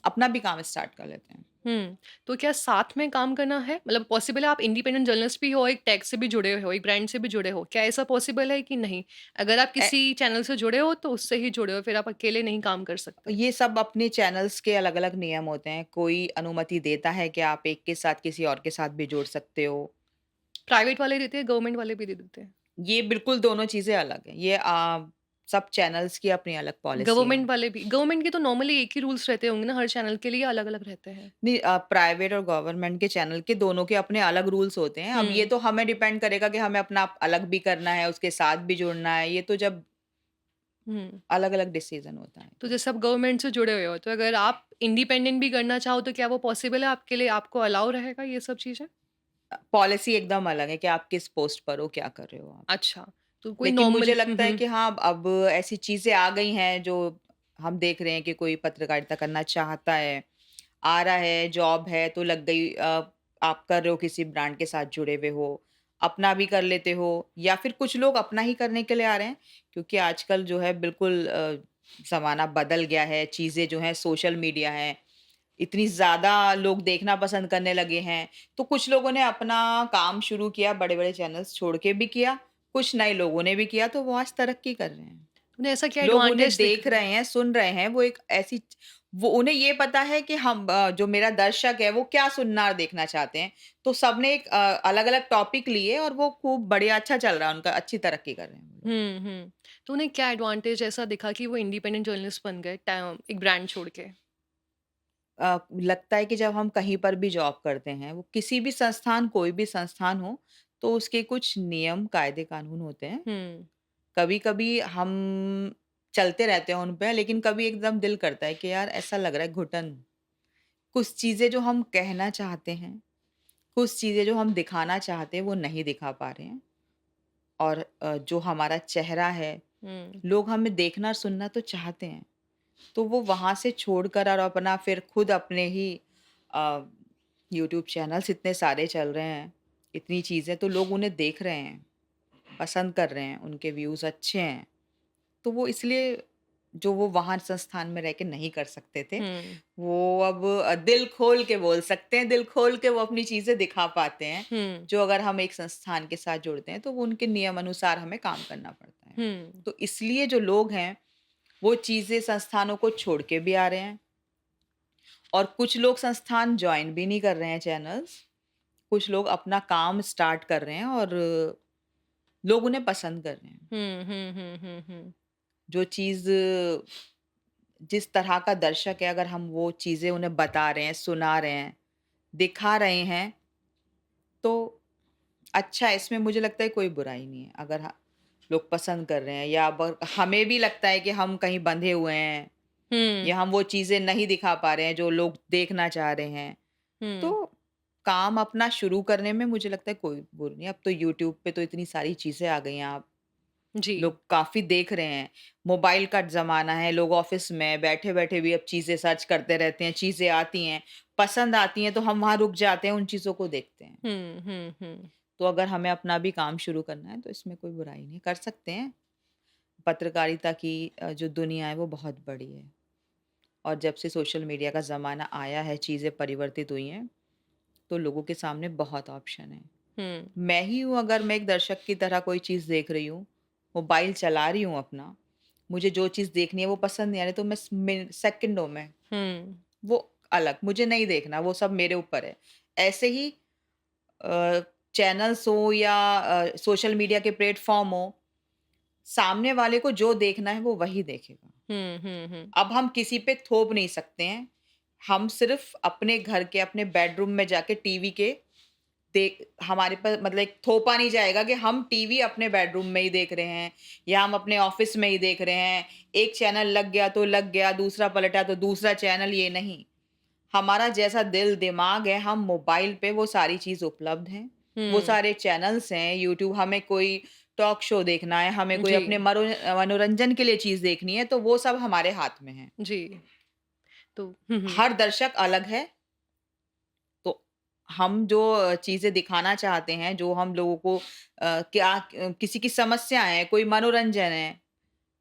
अपना भी काम स्टार्ट कर लेते हैं। तो क्या साथ में काम करना है? मतलब पॉसिबल है आप इंडिपेंडेंट जर्नलिस्ट भी हो, एक टैग से भी जुड़े हो, एक ब्रांड से भी जुड़े हो, क्या ऐसा पॉसिबल है कि नहीं? अगर आप ए किसी चैनल से जुड़े हो तो उससे ही जुड़े हो, फिर आप अकेले नहीं काम कर सकते? ये सब अपने चैनल्स के अलग-अलग नियम होते हैं। कोई अनुमति देता है कि आप एक के साथ किसी और के साथ भी जुड़ सकते हो। प्राइवेट वाले देते हैं, गवर्नमेंट वाले भी दे देते हैं? ये बिल्कुल दोनों चीज़ें अलग हैं। ये सब चैनल्स की अपनी अलग पॉलिसी है। गवर्नमेंट वाले भी, गवर्नमेंट के तो नॉर्मली एक ही रूल्स रहते होंगे ना, हर चैनल के लिए अलग-अलग रहते हैं। नहीं, प्राइवेट और गवर्नमेंट के चैनल के दोनों के अपने अलग रूल्स होते हैं। अब ये हुँ, तो हमें डिपेंड करेगा कि हमें अपना अलग भी करना है, उसके साथ भी जुड़ना है, ये तो जब हुँ। अलग-अलग डिसीज़न होता है तो तो। जैसे आप गवर्नमेंट से जुड़े हुए हो, तो अगर आप इंडिपेंडेंट भी करना चाहो तो क्या वो पॉसिबल है आपके लिए? आपको अलाउ रहेगा ये सब चीज़ें? पॉलिसी एकदम अलग है कि आप किस पोस्ट पर हो, क्या कर रहे हो आप। अच्छा, तो कोई लेकिन मुझे नॉर्मल लगता है कि हाँ, अब ऐसी चीज़ें आ गई हैं जो हम देख रहे हैं कि कोई पत्रकारिता करना चाहता है, आ रहा है, जॉब है तो लग गई, आप कर रहे हो किसी ब्रांड के साथ जुड़े हुए हो, अपना भी कर लेते हो या फिर कुछ लोग अपना ही करने के लिए आ रहे हैं क्योंकि आजकल जो है बिल्कुल ज़माना बदल गया है, चीज़ें जो हैं सोशल मीडिया है, इतनी ज़्यादा लोग देखना पसंद करने लगे हैं, तो कुछ लोगों ने अपना काम शुरू किया, बड़े-बड़े चैनल्स छोड़ के भी किया, कुछ नए लोगों ने भी किया, तो वो आज तरक्की कर रहे हैं। उन्हें ऐसा क्या लोग उन्हें एडवांटेज दिख देख रहा है? रहे हैं, सुन रहे हैं, वो एक ऐसी वो उन्हें ये पता है कि जो मेरा दर्शक है, वो क्या सुनना और देखना चाहते हैं, तो सबने एक अलग-अलग टॉपिक लिए और वो खूब बढ़िया अच्छा चल रहा है उनका, अच्छी तरक्की कर रहे हैं वो लोग। हुँ, हुँ। तो उन्हें क्या एडवांटेज ऐसा दिखा कि वो इंडिपेंडेंट जर्नलिस्ट बन गए एक ब्रांड छोड़ के? लगता है कि जब हम कहीं पर भी जॉब करते हैं, वो किसी भी संस्थान कोई भी संस्थान हो, तो उसके कुछ नियम, कायदे, कानून होते हैं। हुँ, कभी-कभी हम चलते रहते हैं उन पे, लेकिन कभी एकदम दिल करता है कि यार ऐसा लग रहा है घुटन। कुछ चीज़ें जो हम कहना चाहते हैं, कुछ चीज़ें जो हम दिखाना चाहते हैं, वो नहीं दिखा पा रहे हैं। और जो हमारा चेहरा है, हुँ, लोग हमें देखना और सुनना तो चाहते हैं। तो वो वहाँ से छोड़कर और अपना फिर खुद अपने ही अ, यूट्यूब चैनल्स इतने सारे चल रहे हैं, इतनी चीज़ें तो लोग उन्हें देख रहे हैं, पसंद कर रहे हैं, उनके व्यूज़ अच्छे हैं। तो वो इसलिए जो वो वहाँ संस्थान में रह के नहीं कर सकते थे, हुँ, वो अब दिल खोल के बोल सकते हैं, दिल खोल के वो अपनी चीज़ें दिखा पाते हैं, हुँ, जो अगर हम एक संस्थान के साथ जुड़ते हैं, तो वो उनके नियम अनुसार हमें काम करना पड़ता है। हुँ। तो इसलिए जो लोग हैं, वो चीज़ें संस्थानों को छोड़ के भी आ रहे हैं और कुछ लोग संस्थान जॉइन भी नहीं कर रहे हैं चैनल्स, कुछ लोग अपना काम स्टार्ट कर रहे हैं और लोग उन्हें पसंद कर रहे हैं। हुँ, हुँ, हुँ, हुँ, हुँ। जो चीज़ जिस तरह का दर्शक है, अगर हम वो चीज़ें उन्हें बता रहे हैं, सुना रहे हैं, दिखा रहे हैं, तो अच्छा है, इसमें मुझे लगता है कोई बुराई नहीं है। अगर लोग पसंद कर रहे हैं या अगर हमें भी लगता है कि हम कहीं बंधे हुए हैं हुँ, या हम वो चीज़ें नहीं दिखा पा रहे हैं जो लोग देखना चाह रहे हैं, हुँ। तो काम अपना शुरू करने में मुझे लगता है कोई बुर नहीं है। अब तो यूट्यूब पे तो इतनी सारी चीज़ें आ गई हैं, आप जी। लोग काफ़ी देख रहे हैं। मोबाइल का ज़माना है, लोग ऑफ़िस में बैठे-बैठे भी अब चीज़ें सर्च करते रहते हैं, चीज़ें आती हैं, पसंद आती हैं तो हम वहाँ रुक जाते हैं, उन चीज़ों को देखते हैं। हुँ, हुँ, हुँ। तो अगर हमें अपना भी काम शुरू करना है तो इसमें कोई बुराई नहीं, कर सकते हैं। पत्रकारिता की जो दुनिया है वो बहुत बड़ी है और जब से सोशल मीडिया का ज़माना आया है, चीज़ें परिवर्तित हुई हैं, तो लोगों के सामने बहुत ऑप्शन हैं। हुँ, मैं ही हूँ, अगर मैं एक दर्शक की तरह कोई चीज़ देख रही हूँ, मोबाइल चला रही हूँ अपना, मुझे जो चीज़ देखनी है वो पसंद नहीं आ रही तो मैं सेकंडों में हुँ, वो अलग, मुझे नहीं देखना, वो सब मेरे ऊपर है। ऐसे ही अ, चैनल्स हो या सोशल मीडिया के प्लेटफ़ॉर्म हो, सामने वाले को जो देखना है वो वही देखेगा। हुँ, हुँ, हुँ। अब हम किसी पे थोप नहीं सकते हैं। हम सिर्फ़ अपने घर के अपने बेडरूम में जाके टीवी के देख हमारे पास मतलब एक थोपा नहीं जाएगा कि हम टीवी अपने बेडरूम में ही देख रहे हैं या हम अपने ऑफ़िस में ही देख रहे हैं। एक चैनल लग गया तो लग गया, दूसरा पलटा तो दूसरा चैनल, ये नहीं। हमारा जैसा दिल, दिमाग है, हम मोबाइल पे वो सारी चीज़ उपलब्ध हैं। वो हुँ, सारे चैनल्स हैं, यूट्यूब, हमें कोई टॉक शो देखना है, हमें कोई जी, अपने मनोरंजन के लिए चीज़ देखनी है, तो वो सब हमारे हाथ में है। जी। तो हुँ, हुँ, हर दर्शक अलग है, तो हम जो चीज़ें दिखाना चाहते हैं, जो हम लोगों को किसी की समस्या है, कोई मनोरंजन है,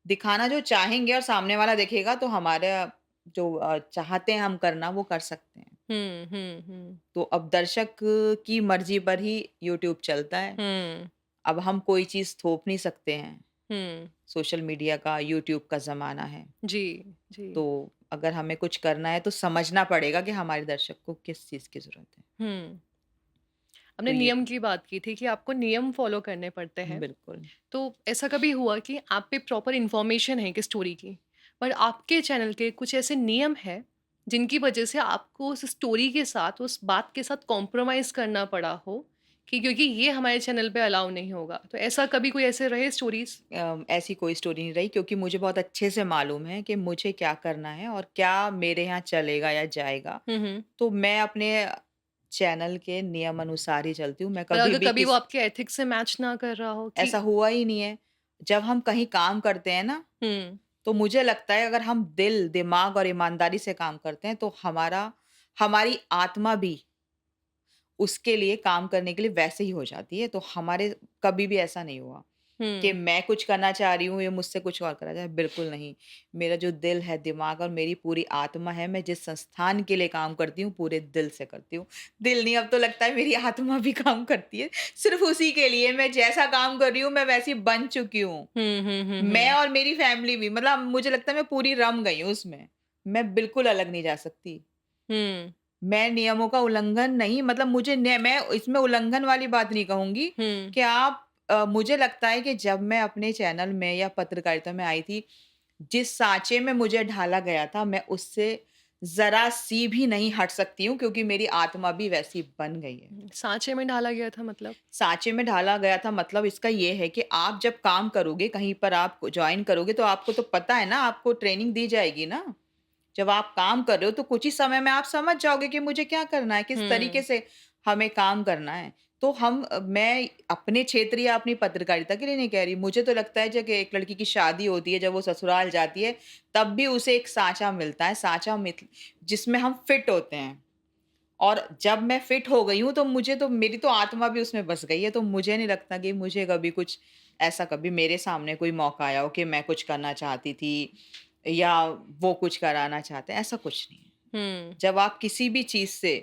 दिखाना जो चाहेंगे और सामने वाला देखेगा तो हमारा जो चाहते हैं हम करना, वो कर सकते हैं। हुँ, हुँ, हुँ, तो अब दर्शक की मर्ज़ी पर ही यूट्यूब चलता है। हुँ, अब हम कोई चीज़ थोप नहीं सकते हैं। हुँ। सोशल मीडिया का, यूट्यूब का ज़माना है। जी, जी। तो अगर हमें कुछ करना है तो समझना पड़ेगा कि हमारे दर्शक को किस चीज़ की ज़रूरत है। हुँ। आपने तो ये नियम की बात की थी कि आपको नियम फ़ॉलो करने पड़ते हैं। बिल्कुल। तो ऐसा कभी हुआ कि आप पे प्रॉपर इन्फॉर्मेशन है कि स्टोरी की, पर आपके चैनल के कुछ ऐसे नियम हैं, जिनकी वजह से आपको उस स्टोरी के साथ, उस बात के साथ कॉम्प्रोमाइज़ करना पड़ा हो कि क्योंकि ये हमारे चैनल पे अलाउ नहीं होगा। तो ऐसा कभी कोई ऐसे रहे स्टोरीज़? ऐसी कोई स्टोरी नहीं रही क्योंकि मुझे बहुत अच्छे से मालूम है कि मुझे क्या करना है और क्या मेरे यहाँ चलेगा या जाएगा। हुँ, हुँ। तो मैं अपने चैनल के नियम अनुसार ही चलती हूँ। मैं पर कभी अगर भी कभी वो आपके एथिक्स से मैच ना कर रहा हो कि ऐसा हुआ ही नहीं है। जब हम कहीं काम करते हैं ना, हुँ, तो मुझे लगता है अगर हम दिल, दिमाग और ईमानदारी से काम करते हैं तो हमारी आत्मा भी उसके लिए काम करने के लिए वैसे ही हो जाती है। तो हमारे कभी भी ऐसा नहीं हुआ कि हुँ, मैं कुछ करना चाह रही हूँ, ये मुझसे कुछ और करा जाए, बिल्कुल नहीं। मेरा जो दिल है, दिमाग और मेरी पूरी आत्मा है, मैं जिस संस्थान के लिए काम करती हूँ, पूरे दिल से करती हूँ। दिल नहीं, अब तो लगता है मेरी आत्मा भी काम करती है। सिर्फ़ उसी के लिए मैं जैसा काम कर रही हूँ, मैं वैसी बन चुकी हूँ। हुँ, हुँ, हुँ, मैं हुँ, और मेरी फैमिली भी मतलब मुझे लगता है मैं पूरी रम गई हूँ उसमें। मैं बिल्कुल अलग नहीं जा सकती। हुँ, मैं नियमों का उल्लंघन नहीं मतलब मुझे न मैं इसमें उल्लंघन वाली बात नहीं कहूँगी हुँ, कि मुझे लगता है कि जब मैं अपने चैनल में या पत्रकारिता में आई थी, जिस साँचे में मुझे ढाला गया था, मैं उससे ज़रा-सी भी नहीं हट सकती हूँ क्योंकि मेरी आत्मा भी वैसी बन गई है। हुँ, साँचे में डाला गया था मतलब? साँचे में ढाला गया था मतलब इसका ये है कि आप जब काम करोगे, कहीं पर आप जॉइन करोगे तो आपको तो पता है ना, आपको ट्रेनिंग दी जाएगी ना। जब आप काम कर रहे हो तो कुछ ही समय में आप समझ जाओगे कि मुझे क्या करना है, किस तरीके हुँ, से हमें काम करना है। तो मैं अपने क्षेत्र या अपनी पत्रकारिता के लिए नहीं कह रही, मुझे तो लगता है जब एक लड़की की शादी होती है, जब वो ससुराल जाती है, तब भी उसे एक साँचा मिलता है, साँचा मिथ जिसमें हम फिट होते हैं। और जब मैं फिट हो गई हूँ, तो मुझे तो मेरी तो आत्मा भी उसमें बस गई है, तो मुझे नहीं लगता कि मुझे कभी कुछ ऐसा कभी मेरे सामने कोई मौका आया हो कि मैं कुछ करना चाहती थी या वो कुछ कराना चाहते हैं, ऐसा कुछ नहीं है। हुँ, जब आप किसी भी चीज़ से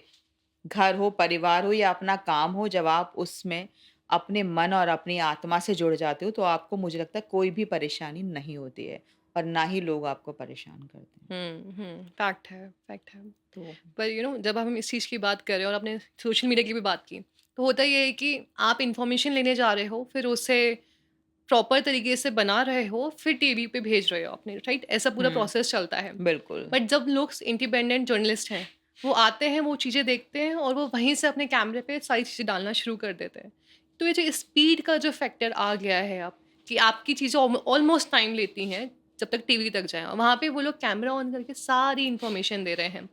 घर हो, परिवार हो या अपना काम हो, जब आप उसमें अपने मन और अपनी आत्मा से जुड़ जाते हो, तो आपको मुझे लगता है कोई भी परेशानी नहीं होती है और ना ही लोग आपको परेशान करते हैं। हुँ, हुँ, फैक्ट है, फैक्ट है। तो पर जब हम इस चीज़ की बात कर रहे हैं और आपने सोशल मीडिया की भी बात की, तो होता ये है कि आप इन्फॉर्मेशन लेने जा रहे हो, फिर उसे प्रॉपर तरीके से बना रहे हो, फिर टीवी पे भेज रहे हो अपने, राइट? ऐसा पूरा हुँ, प्रोसेस चलता है। बिल्कुल। बट जब लोग इंडिपेंडेंट जर्नलिस्ट हैं, वो आते हैं, वो चीज़ें देखते हैं और वो वहीं से अपने कैमरे पे सारी चीज़ें डालना शुरू कर देते हैं। तो ये जो स्पीड का जो फैक्टर आ गया है अब कि आपकी चीज़ें ऑलमोस्ट टाइम लेती हैं, जब तक टीवी तक जाएँ और वहाँ पे वो लोग कैमरा ऑन करके सारी इन्फॉर्मेशन दे रहे हैं।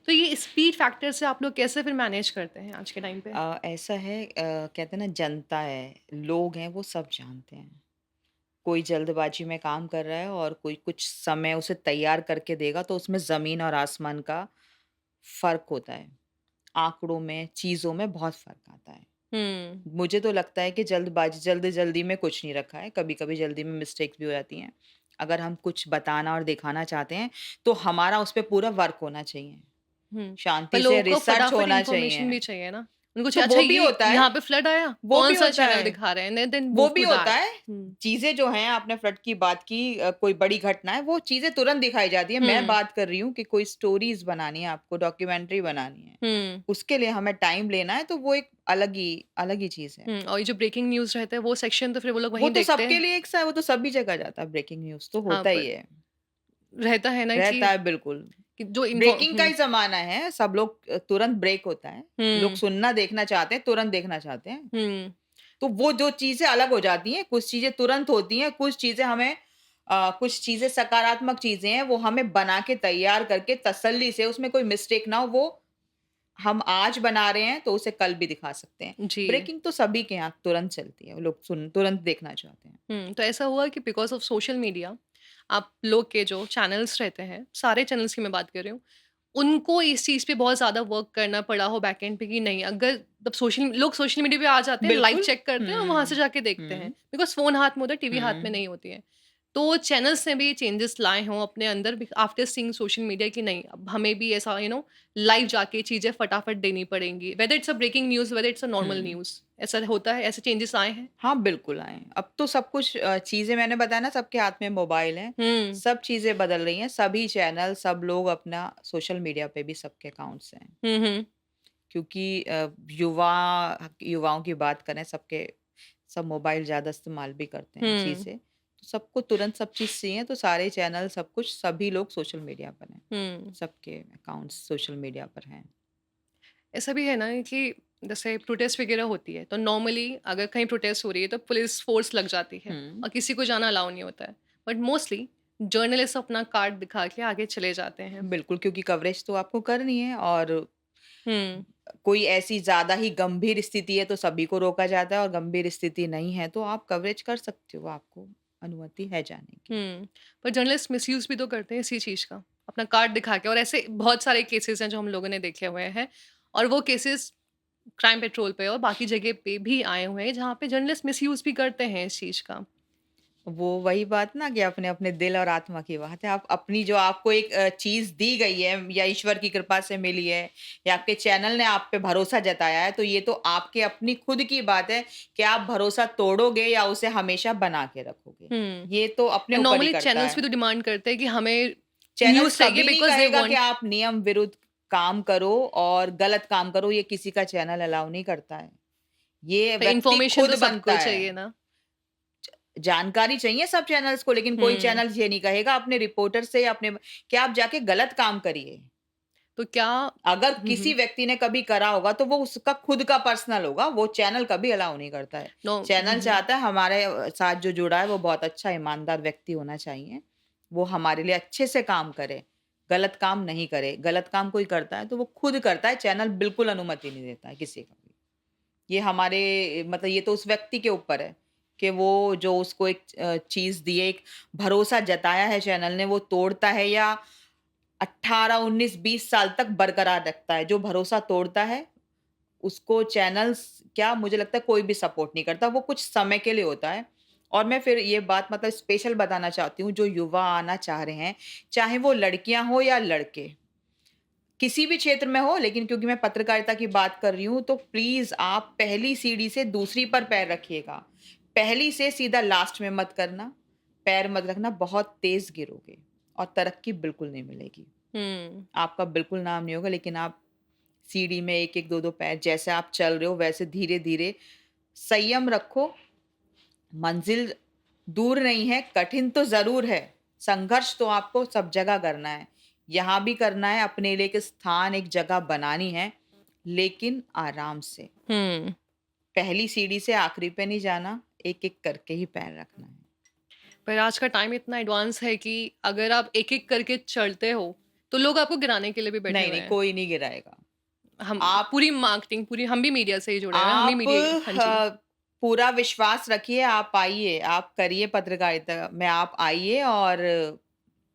तो ये स्पीड फैक्टर से आप लोग कैसे फिर मैनेज करते हैं आज के टाइम पे? ऐसा है कहते हैं ना जनता है, लोग हैं वो सब जानते हैं। कोई जल्दबाजी में काम कर रहा है और कोई कुछ समय उसे तैयार करके देगा तो उसमें ज़मीन और आसमान का फ़र्क होता है। आँकड़ों में, चीज़ों में बहुत फ़र्क आता है। हुँ, मुझे तो लगता है कि जल्दी-जल्दी में कुछ नहीं रखा है, कभी-कभी जल्दी में मिस्टेक्स भी हो जाती हैं। अगर हम कुछ बताना और दिखाना चाहते हैं, तो हमारा उस पे पूरा वर्क होना चाहिए। हुँ। पर शांति से लोगों को रिसर्च फटाफट होना इन्फॉर्मेशन चाहिए। भी चाहिए ना। उनको तो चाहिए अच्छा वो भी ये होता है यहाँ पे फ्लड आया, वो भी कौन-सा होता चैनल है। दिखा रहे हैं, देन वो मूव भी टू होता दैट। है। हुँ, चीज़ें जो हैं आपने फ्लड की बात की कोई बड़ी घटना है, वो चीज़ें तुरंत दिखाई जाती है। मैं हुँ, बात कर रही हूँ कि कोई स्टोरीज़ बनानी है आपको, डॉक्यूमेंट्री बनानी है। हुँ, उसके लिए हमें टाइम लेना है, तो वो एक अलग ही चीज़ है। हुँ और ये जो ब्रेकिंग न्यूज़ रहता है वो सेक्शन तो फिर वो लोग वो वहीं तो देखते सबके हैं। लिए एक सा वो तो सभी जगह जाता है ब्रेकिंग न्यूज़ तो हाँ, होता ही पर है। रहता है ना रहता है बिल्कुल। कि जो ब्रेकिंग का हुँ, ही ज़माना है, सब लोग तुरंत ब्रेक होता है। लोग हुँ, सुनना देखना चाहते हैं, तुरंत देखना चाहते हैं। हुँ, तो वो जो चीज़ें अलग हो जाती हैं, कुछ चीज़ें तुरंत होती हैं, कुछ चीज़ें हमें कुछ चीज़ें सकारात्मक चीज़ें हैं, वो हमें बना के तैयार करके तसल्ली से उसमें कोई मिस्टेक ना हो, वो हम आज बना रहे हैं, तो उसे कल भी दिखा सकते हैं। जी। ब्रेकिंग तो सभी के यहाँ तुरंत चलती है, वो लोग तुरंत देखना चाहते हैं। तो ऐसा हुआ कि बिकॉज़ ऑफ सोशल मीडिया आप लोग के जो चैनल्स रहते हैं, सारे चैनल्स की मैं बात कर रही हूँ, उनको इस चीज़ पे बहुत ज़्यादा वर्क करना पड़ा हो बैकएंड पे कि नहीं अगर तब सोशल मीडिया पे आ जाते हैं, लाइव बिल्कुल। चेक करते हैं और वहाँ से हुँ, जाके देखते हैं। हुँ, बिकॉज़ फ़ोन हाथ में होता है, टीवी हाथ में हुँ। नहीं होती है। तो चैनल्स ने भी चेंजेस लाए हों अपने अंदर भी आफ्टर सीइंग सोशल मीडिया कि नहीं अब हमें भी ऐसा लाइव जाके चीज़ें फटाफट देनी पड़ेंगी। Whether it's a breaking news, whether it's a normal hmm. News ऐसा होता है, ऐसे चेंजेस आए हैं? हाँ, बिल्कुल आए हैं। अब तो सब कुछ चीज़ें मैंने बताया ना सबके हाथ में मोबाइल है। हुँ। सब चीज़ें बदल रही हैं, सभी चैनल, सब लोग अपना सोशल मीडिया पे भी सबके अकाउंट्स हैं। हुँ, हुँ। क्योंकि युवाओं की बात करें, सब मोबाइल ज़्यादा इस्तेमाल भी करते हैं इसी हुँ, से। तो सबको तुरंत सब चीज़ चाहिए, तो सारे चैनल सब कुछ सभी लोग सोशल मीडिया पर हैं। हुँ। सबके अकाउंट्स सोशल मीडिया पर हैं। ऐसा भी है ना कि जैसे प्रोटेस्ट वगैरह होती है, तो नॉर्मली अगर कहीं प्रोटेस्ट हो रही है तो पुलिस फ़ोर्स लग जाती है हुँ। और किसी को जाना अलाउ नहीं होता है। बट मोस्टली जर्नलिस्ट अपना कार्ड दिखा के आगे चले जाते हैं। बिल्कुल, क्योंकि कवरेज तो आपको करनी है, और हुँ, कोई ऐसी ज़्यादा ही गंभीर स्थिति है तो सभी को रोका जाता है, और गंभीर स्थिति नहीं है तो आप कवरेज कर सकते हो, आपको अनुमति है जाने की। हुँ। पर जर्नलिस्ट मिसयूज़ भी तो करते हैं इसी चीज़ का, अपना कार्ड दिखा के और ऐसे बहुत सारे केसेज़ हैं जो हम लोगों ने देखे हुए हैं और वो केसेज़ क्राइम पेट्रोल पे और बाकी जगह पे भी आए हुए हैं, जहाँ पे जर्नलिस्ट मिसयूज़ भी करते हैं इस चीज़ का। वो वही बात ना, कि अपने-अपने दिल और आत्मा की बात है। आप अपनी जो आपको एक चीज़ दी गई है, या ईश्वर की कृपा से मिली है, या आपके चैनल ने आप पे भरोसा जताया है, तो ये तो आपके अपनी खुद की बात है कि आप भरोसा तोड़ोगे या उसे हमेशा बना के रखोगे। हुँ। ये तो अपने एंड ऊपर ही नॉर्मली करता चैनल्स भी है। तो डिमांड करते हैं कि हमें चैनल्स न्यूज़ चाहिए कभी नहीं बिकॉज़ दे कहेगा कि वांट आप नियम विरुद्ध काम करो और गलत काम करो, ये किसी का चैनल अलाउ नहीं करता है। ये पर व्यक्ति इन्फॉर्मेशन खुद तो बनता सबको है। चाहिए ना। जानकारी चाहिए सब चैनल्स को, लेकिन कोई हुँ, चैनल ये नहीं कहेगा अपने रिपोर्टर से, या अपने कि आप जाके गलत काम करिए। तो क्या अगर हुँ, किसी हुँ। व्यक्ति ने कभी करा होगा तो वो उसका खुद का पर्सनल होगा, वो चैनल कभी अलाउ नहीं करता है। नो हुँ, चैनल हुँ। चाहता है हमारे साथ जो जुड़ा है वो बहुत अच्छा ईमानदार व्यक्ति होना चाहिए। वो हमारे लिए अच्छे से काम करे, गलत काम नहीं करे। गलत काम कोई करता है तो वो खुद करता है, चैनल बिल्कुल अनुमति नहीं देता है किसी को भी। ये हमारे मतलब ये तो उस व्यक्ति के ऊपर है कि वो जो उसको एक चीज़ दी है, एक भरोसा जताया है चैनल ने, वो तोड़ता है या 18, 19, 20 साल तक बरकरार रखता है। जो भरोसा तोड़ता है, उसको चैनल्स क्या, मुझे लगता है कोई भी सपोर्ट नहीं करता, वो कुछ समय के लिए होता है। और मैं फिर ये बात मतलब स्पेशल बताना चाहती हूँ, जो युवा आना चाह रहे हैं, चाहे वो लड़कियाँ हो या लड़के। किसी भी क्षेत्र में हो, लेकिन क्योंकि मैं पत्रकारिता की बात कर रही हूँ, तो प्लीज़ आप पहली सीढ़ी से दूसरी पर पैर रखिएगा। पहली से सीधा लास्ट में मत करना, पैर मत रखना, बहुत तेज़ गिरोगे और तरक्की बिल्कुल नहीं मिलेगी। हुँ, आपका बिल्कुल नाम नहीं होगा, लेकिन आप सीढ़ी में 1-1, 2-2 पैर जैसे आप चल रहे हो, वैसे धीरे-धीरे संयम रखो। मंज़िल दूर नहीं है, कठिन तो ज़रूर है। संघर्ष तो आपको सब जगह करना है। यहाँ भी करना है, अपने लिए एक स्थान, एक जगह बनानी है, लेकिन आराम से। हुँ। पहली सीढ़ी से आखिरी पे नहीं जाना, एक-एक करके ही पैर रखना है। पर आज का टाइम इतना एडवांस है कि अगर आप एक-एक करके चढ़ते हो, तो लोग आपको गिराने के लिए भी बैठे नहीं, हुए नहीं, हैं। कोई नहीं गिराएगा। हम आप पूरी मार्केटिंग पूरी हम भी मीडिया से ही जुड़े हुए हैं, हम ही आप मीडिया हाँ जी। पूरा विश्वास रखिए, आप आइए, आप करिए पत्रकारिता में, आप आइए और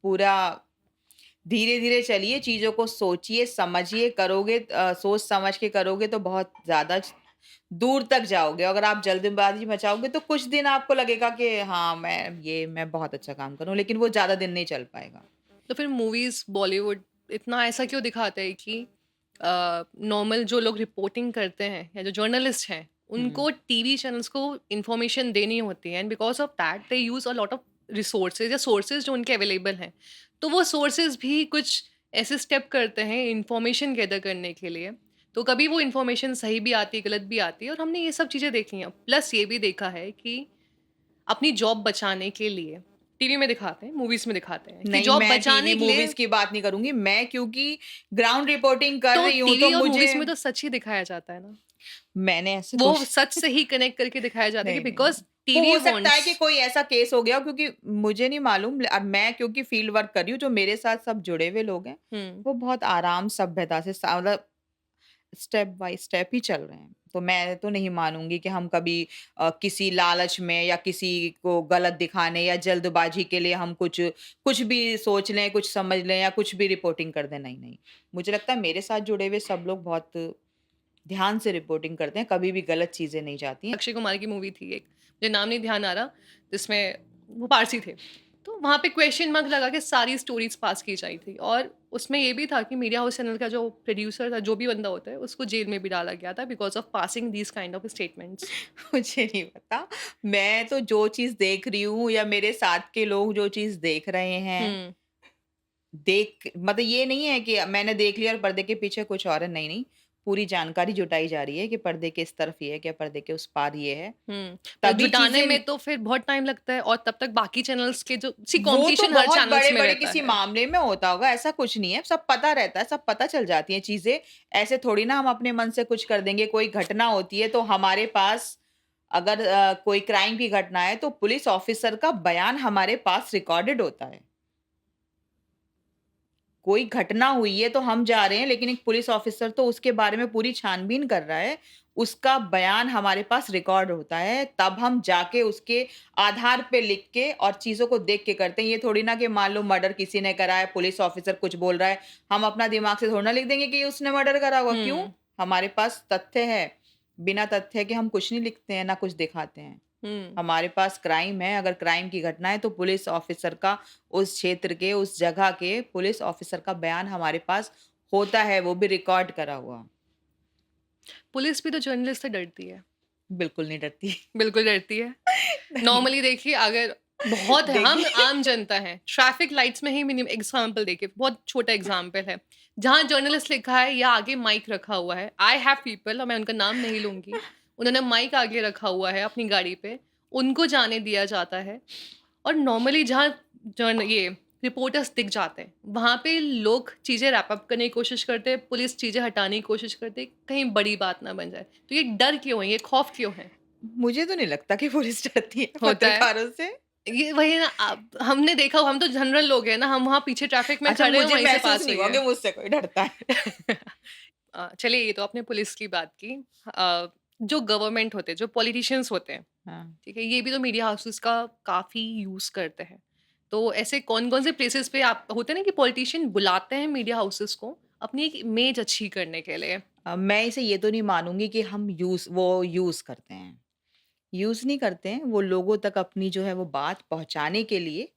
पूरा धीरे-धीरे चलिए, चीज़ों को सोचिए, समझिए, करोगे सोच समझ के करोगे तो बहुत ज़्यादा दूर तक जाओगे। अगर आप जल्दबाज़ी मचाओगे तो कुछ दिन आपको लगेगा कि हाँ, मैं बहुत अच्छा काम कर रहा हूँ, लेकिन वो ज़्यादा दिन नहीं चल पाएगा। तो फिर मूवीज़, बॉलीवुड इतना ऐसा क्यों दिखाते हैं कि नॉर्मल जो लोग रिपोर्टिंग करते हैं या जो जर्नलिस्ट हैं, हुँ। उनको टीवी चैनल्स को इन्फॉर्मेशन देनी होती है and because of that they use a lot of resources या सोर्सेज़ जो उनके अवेलेबल हैं। तो वो सोर्सेज़ भी कुछ ऐसे स्टेप करते हैं इन्फॉर्मेशन गैदर करने के लिए। तो कभी वो इन्फॉर्मेशन सही भी आती है, गलत भी आती है और हमने ये सब चीज़ें देखी हैं। प्लस ये भी देखा है कि अपनी जॉब बचाने के लिए टीवी में दिखाते हैं, मूवीज़ में दिखाते हैं कि नहीं, जॉब मैं टीवी, बचाने के लिए मूवीज़ की बात नहीं करूँगी। मैं क्योंकि ग्राउंड रिपोर्टिंग कर तो रही हूँ, तो टीवी और मुझे मूवीज़ में तो सच ही दिखाया जाता है ना। मैंने ऐसे वो कुछ सच से ही कनेक्ट करके दिखाया जाता है कि नहीं, नहीं, नहीं। बिकॉज़ वो टीवी हो सकता है वांट्स कि कोई ऐसा केस हो गया हो, क्योंकि मुझे नहीं मालूम, अब मैं क्योंकि फील्ड वर्क कर रही हूँ, जो मेरे साथ सब जुड़े हुए लोग हैं, हुँ, वो बहुत आराम सभ्यता से मतलब स्टेप बाय स्टेप ही चल रहे हैं। तो मैं तो नहीं मानूँगी कि हम कभी किसी लालच में या किसी को गलत दिखाने या जल्दबाज़ी के लिए हम कुछ कुछ भी सोच लें, कुछ समझ लें या कुछ भी रिपोर्टिंग कर दें, नहीं, नहीं। मुझे लगता है मेरे साथ जुड़े हुए सब लोग बहुत ध्यान से रिपोर्टिंग करते हैं, कभी भी गलत चीज़ें नहीं जाती हैं। अक्षय कुमार की मूवी थी एक, मुझे नाम नहीं ध्यान आ रहा, जिसमें वो पारसी थे। तो वहाँ पे क्वेश्चन मार्क लगा के सारी स्टोरीज़ पास की जाई थी और उसमें ये भी था कि मीडिया हाउस चैनल का जो प्रोड्यूसर था, जो भी बंदा होता है, उसको जेल में भी डाला गया था because of passing these kind of statements. मुझे नहीं पता। मैं तो जो चीज़ देख रही हूँ या मेरे साथ के लोग जो चीज़ देख रहे हैं, देख मतलब ये नहीं है कि मैंने देख लिया और पर्दे के पीछे कुछ और है, नहीं, नहीं। पूरी जानकारी जुटाई जा रही है कि पर्दे के इस तरफ ये है, क्या पर्दे के उस पार ये है। पर तभी जुटाने चीज़ें में तो फिर बहुत टाइम लगता है और तब तक बाकी चैनल्स के जो वो तो कंपटीशन हर बहुत चैनल्स में बड़े-बड़े रहता किसी है। मामले में होता होगा, ऐसा कुछ नहीं है, सब पता रहता है, सब पता चल जाती हैं चीज़ें। ऐसे थोड़ी ना हम अपने मन से कुछ कर देंगे, कोई घटना होती है तो हमारे पास अगर कोई क्राइम की घटना है तो पुलिस ऑफ़िसर का बयान हमारे पास रिकॉर्डेड होता है। कोई घटना हुई है तो हम जा रहे हैं, लेकिन एक पुलिस ऑफ़िसर तो उसके बारे में पूरी छानबीन कर रहा है, उसका बयान हमारे पास रिकॉर्ड होता है, तब हम जाके उसके आधार पे लिख के और चीज़ों को देख के करते हैं। ये थोड़ी ना कि मान लो मर्डर किसी ने करा है, पुलिस ऑफ़िसर कुछ बोल रहा है, हम अपना दिमाग से थोड़ी ना लिख देंगे कि उसने मर्डर करा होगा, क्यों? हुँ, हमारे पास तथ्य है, बिना तथ्य के हम कुछ नहीं लिखते हैं, ना कुछ दिखाते हैं। हुँ। हमारे पास क्राइम है, अगर क्राइम की घटना है तो पुलिस ऑफ़िसर का उस क्षेत्र के, उस जगह के पुलिस ऑफ़िसर का बयान हमारे पास होता है, वो भी रिकॉर्ड करा हुआ। पुलिस भी तो जर्नलिस्ट से डरती है। बिल्कुल नहीं डरती। बिल्कुल डरती है। नहीं, नॉर्मली देखिए अगर बहुत है, हम देखिए आम जनता हैं, ट्रैफ़िक लाइट्स में ही मिनिमम एग्ज़ाम्पल देखिए, बहुत छोटा एग्ज़ाम्पल है। जहाँ जर्नलिस्ट लिखा है या आगे माइक रखा हुआ है, आई हैव पीपल और मैं उनका नाम नहीं लूँगी, उन्होंने माइक आगे रखा हुआ है अपनी गाड़ी पे, उनको जाने दिया जाता है और नॉर्मली जहाँ ये रिपोर्टर्स दिख जाते हैं, वहाँ पे लोग चीज़ें रैप अप करने की कोशिश करते हैं, पुलिस चीज़ें हटाने की कोशिश करती है, कहीं बड़ी बात ना बन जाए। तो ये डर क्यों है? ये खौफ क्यों है? मुझे तो नहीं लगता कि पुलिस डरती है होता है। पत्रकारों से। ये वही ना हमने देखा हम तो जनरल लोग हैं ना, हम वहाँ पीछे ट्रैफिक में अच्छा, खड़े हैं, मुझे वहीं से महसूस पास नहीं हुई हुआ है। कि मुझसे कोई डरता है। चलिए ये तो आपने पुलिस की बात की। जो गवर्नमेंट होते हैं, जो पॉलिटिशियंस होते हैं, हाँ। ठीक है? ये भी तो मीडिया हाउसेस का काफ़ी यूज़ करते हैं। तो ऐसे कौन-कौन से प्लेसेस पे आप होते हैं ना कि पॉलिटिशियन बुलाते हैं मीडिया हाउसेस को अपनी एक इमेज अच्छी करने के लिए? मैं इसे ये तो नहीं मानूँगी कि हम यूज़ करते हैं। यूज़ नहीं करते हैं, वो लोगों तक अपनी जो है वो बात पहुँचाने के लिए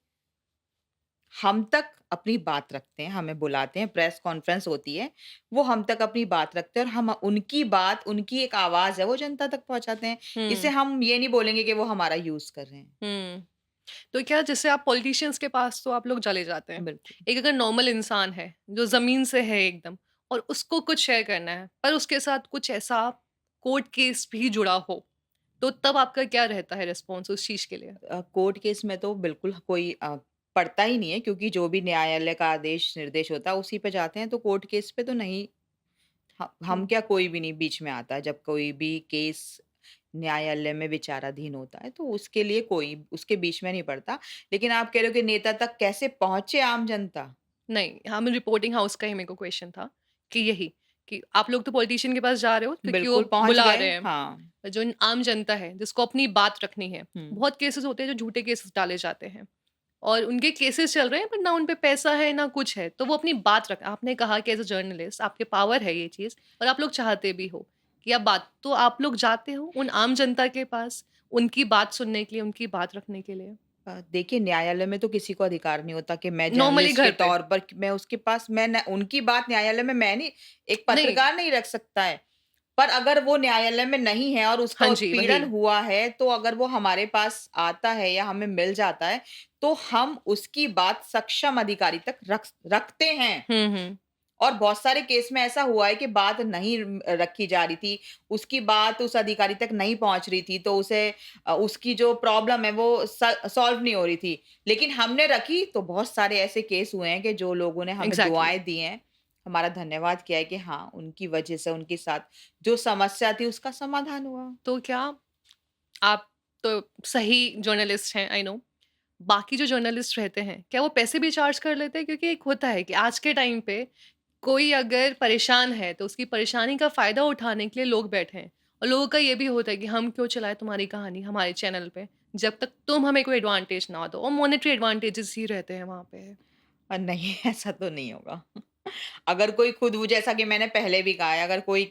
हम तक अपनी बात रखते हैं, हमें बुलाते हैं, प्रेस कॉन्फ्रेंस होती है, वो हम तक अपनी बात रखते हैं और हम उनकी बात, उनकी एक आवाज़ है, वो जनता तक पहुँचाते हैं। इसे हुँ, हम ये नहीं बोलेंगे कि वो हमारा यूज़ कर रहे हैं। हुँ। तो क्या जैसे आप पॉलिटिशियंस के पास तो आप लोग चले जाते हैं। बिल्कुल। एक अगर नॉर्मल इंसान है, जो ज़मीन से है एकदम और उसको कुछ शेयर करना है, पर उसके साथ कुछ ऐसा कोर्ट केस भी जुड़ा हो, तो तब आपका क्या रहता है रिस्पॉन्स उस चीज़ के लिए? कोर्ट केस में तो बिल्कुल कोई पड़ता ही नहीं है, क्योंकि जो भी न्यायालय का आदेश निर्देश होता है, उसी पे जाते हैं, तो कोर्ट केस पे तो नहीं। हम हुँ, क्या, कोई भी नहीं बीच में आता है, जब कोई भी केस न्यायालय में विचाराधीन होता है, तो उसके लिए कोई उसके बीच में नहीं पड़ता। लेकिन आप कह रहे हो कि नेता तक कैसे पहुँचे आम जनता? नहीं, हम रिपोर्टिंग हाउस का ही मेरे को क्वेश्चन था कि यही, कि आप लोग तो पॉलिटिशियन के पास जा रहे हो क्योंकि वो बिल्कुल पहुँच बुला गए। रहे हैं। हाँ। जो आम जनता है, जिसको अपनी बात रखनी है, हुँ। बहुत केसेज़ होते हैं जो झूठे केसेज़ डाले जाते हैं। और उनके केसेस चल रहे हैं पर ना उन पे पैसा है ना कुछ है, तो वो अपनी बात रख आपने कहा कि एज़ अ जर्नलिस्ट आपके पावर है ये चीज़ और आप लोग चाहते भी हो कि आप लोग जाते हो उन आम जनता के पास, उनकी बात सुनने के लिए, उनकी बात रखने के लिए। देखिए, न्यायालय में तो किसी को अधिकार नहीं होता कि मैं नॉर्मली जर्नलिस्ट के घर पे। तौर पर कि मैं उसके पास मैं न उनकी बात न्यायालय में मैं नहीं, एक नहीं, पत्रकार नहीं रख सकता है। पर अगर वो न्यायालय में नहीं है और उसका हाँ जी, उत्पीड़न वही। हुआ है, तो अगर वो हमारे पास आता है या हमें मिल जाता है, तो हम उसकी बात सक्षम अधिकारी तक रखते हैं। हुँ, हुँ। और बहुत सारे केस में ऐसा हुआ है कि बात नहीं रखी जा रही थी, उसकी बात उस अधिकारी तक नहीं पहुँच रही थी, तो उसे उसकी जो प्रॉब्लम है वो सॉल्व नहीं हो रही थी। लेकिन हमने रखी, तो बहुत सारे ऐसे केस हुए हैं कि जो लोगों ने हमें एग्ज़ैक्टली। दुआएँ दी हैं, हमारा धन्यवाद किया है कि हाँ, उनकी वजह से उनके साथ जो समस्या थी उसका समाधान हुआ। तो क्या आप तो सही जर्नलिस्ट हैं, आई नो। बाकी जो जर्नलिस्ट रहते हैं, क्या वो पैसे भी चार्ज कर लेते हैं? क्योंकि एक होता है कि आज के टाइम पे कोई अगर परेशान है, तो उसकी परेशानी का फ़ायदा उठाने के लिए लोग बैठे हैं। और लोगों का ये भी होता है कि हम क्यों चलाएँ तुम्हारी कहानी हमारे चैनल पे, जब तक तुम हमें कोई एडवांटेज ना दो और मॉनेटरी एडवांटेजेस ही रहते हैं वहाँ पे। नहीं, ऐसा तो नहीं होगा। अगर कोई खुद वो, जैसा कि मैंने पहले भी कहा है, अगर कोई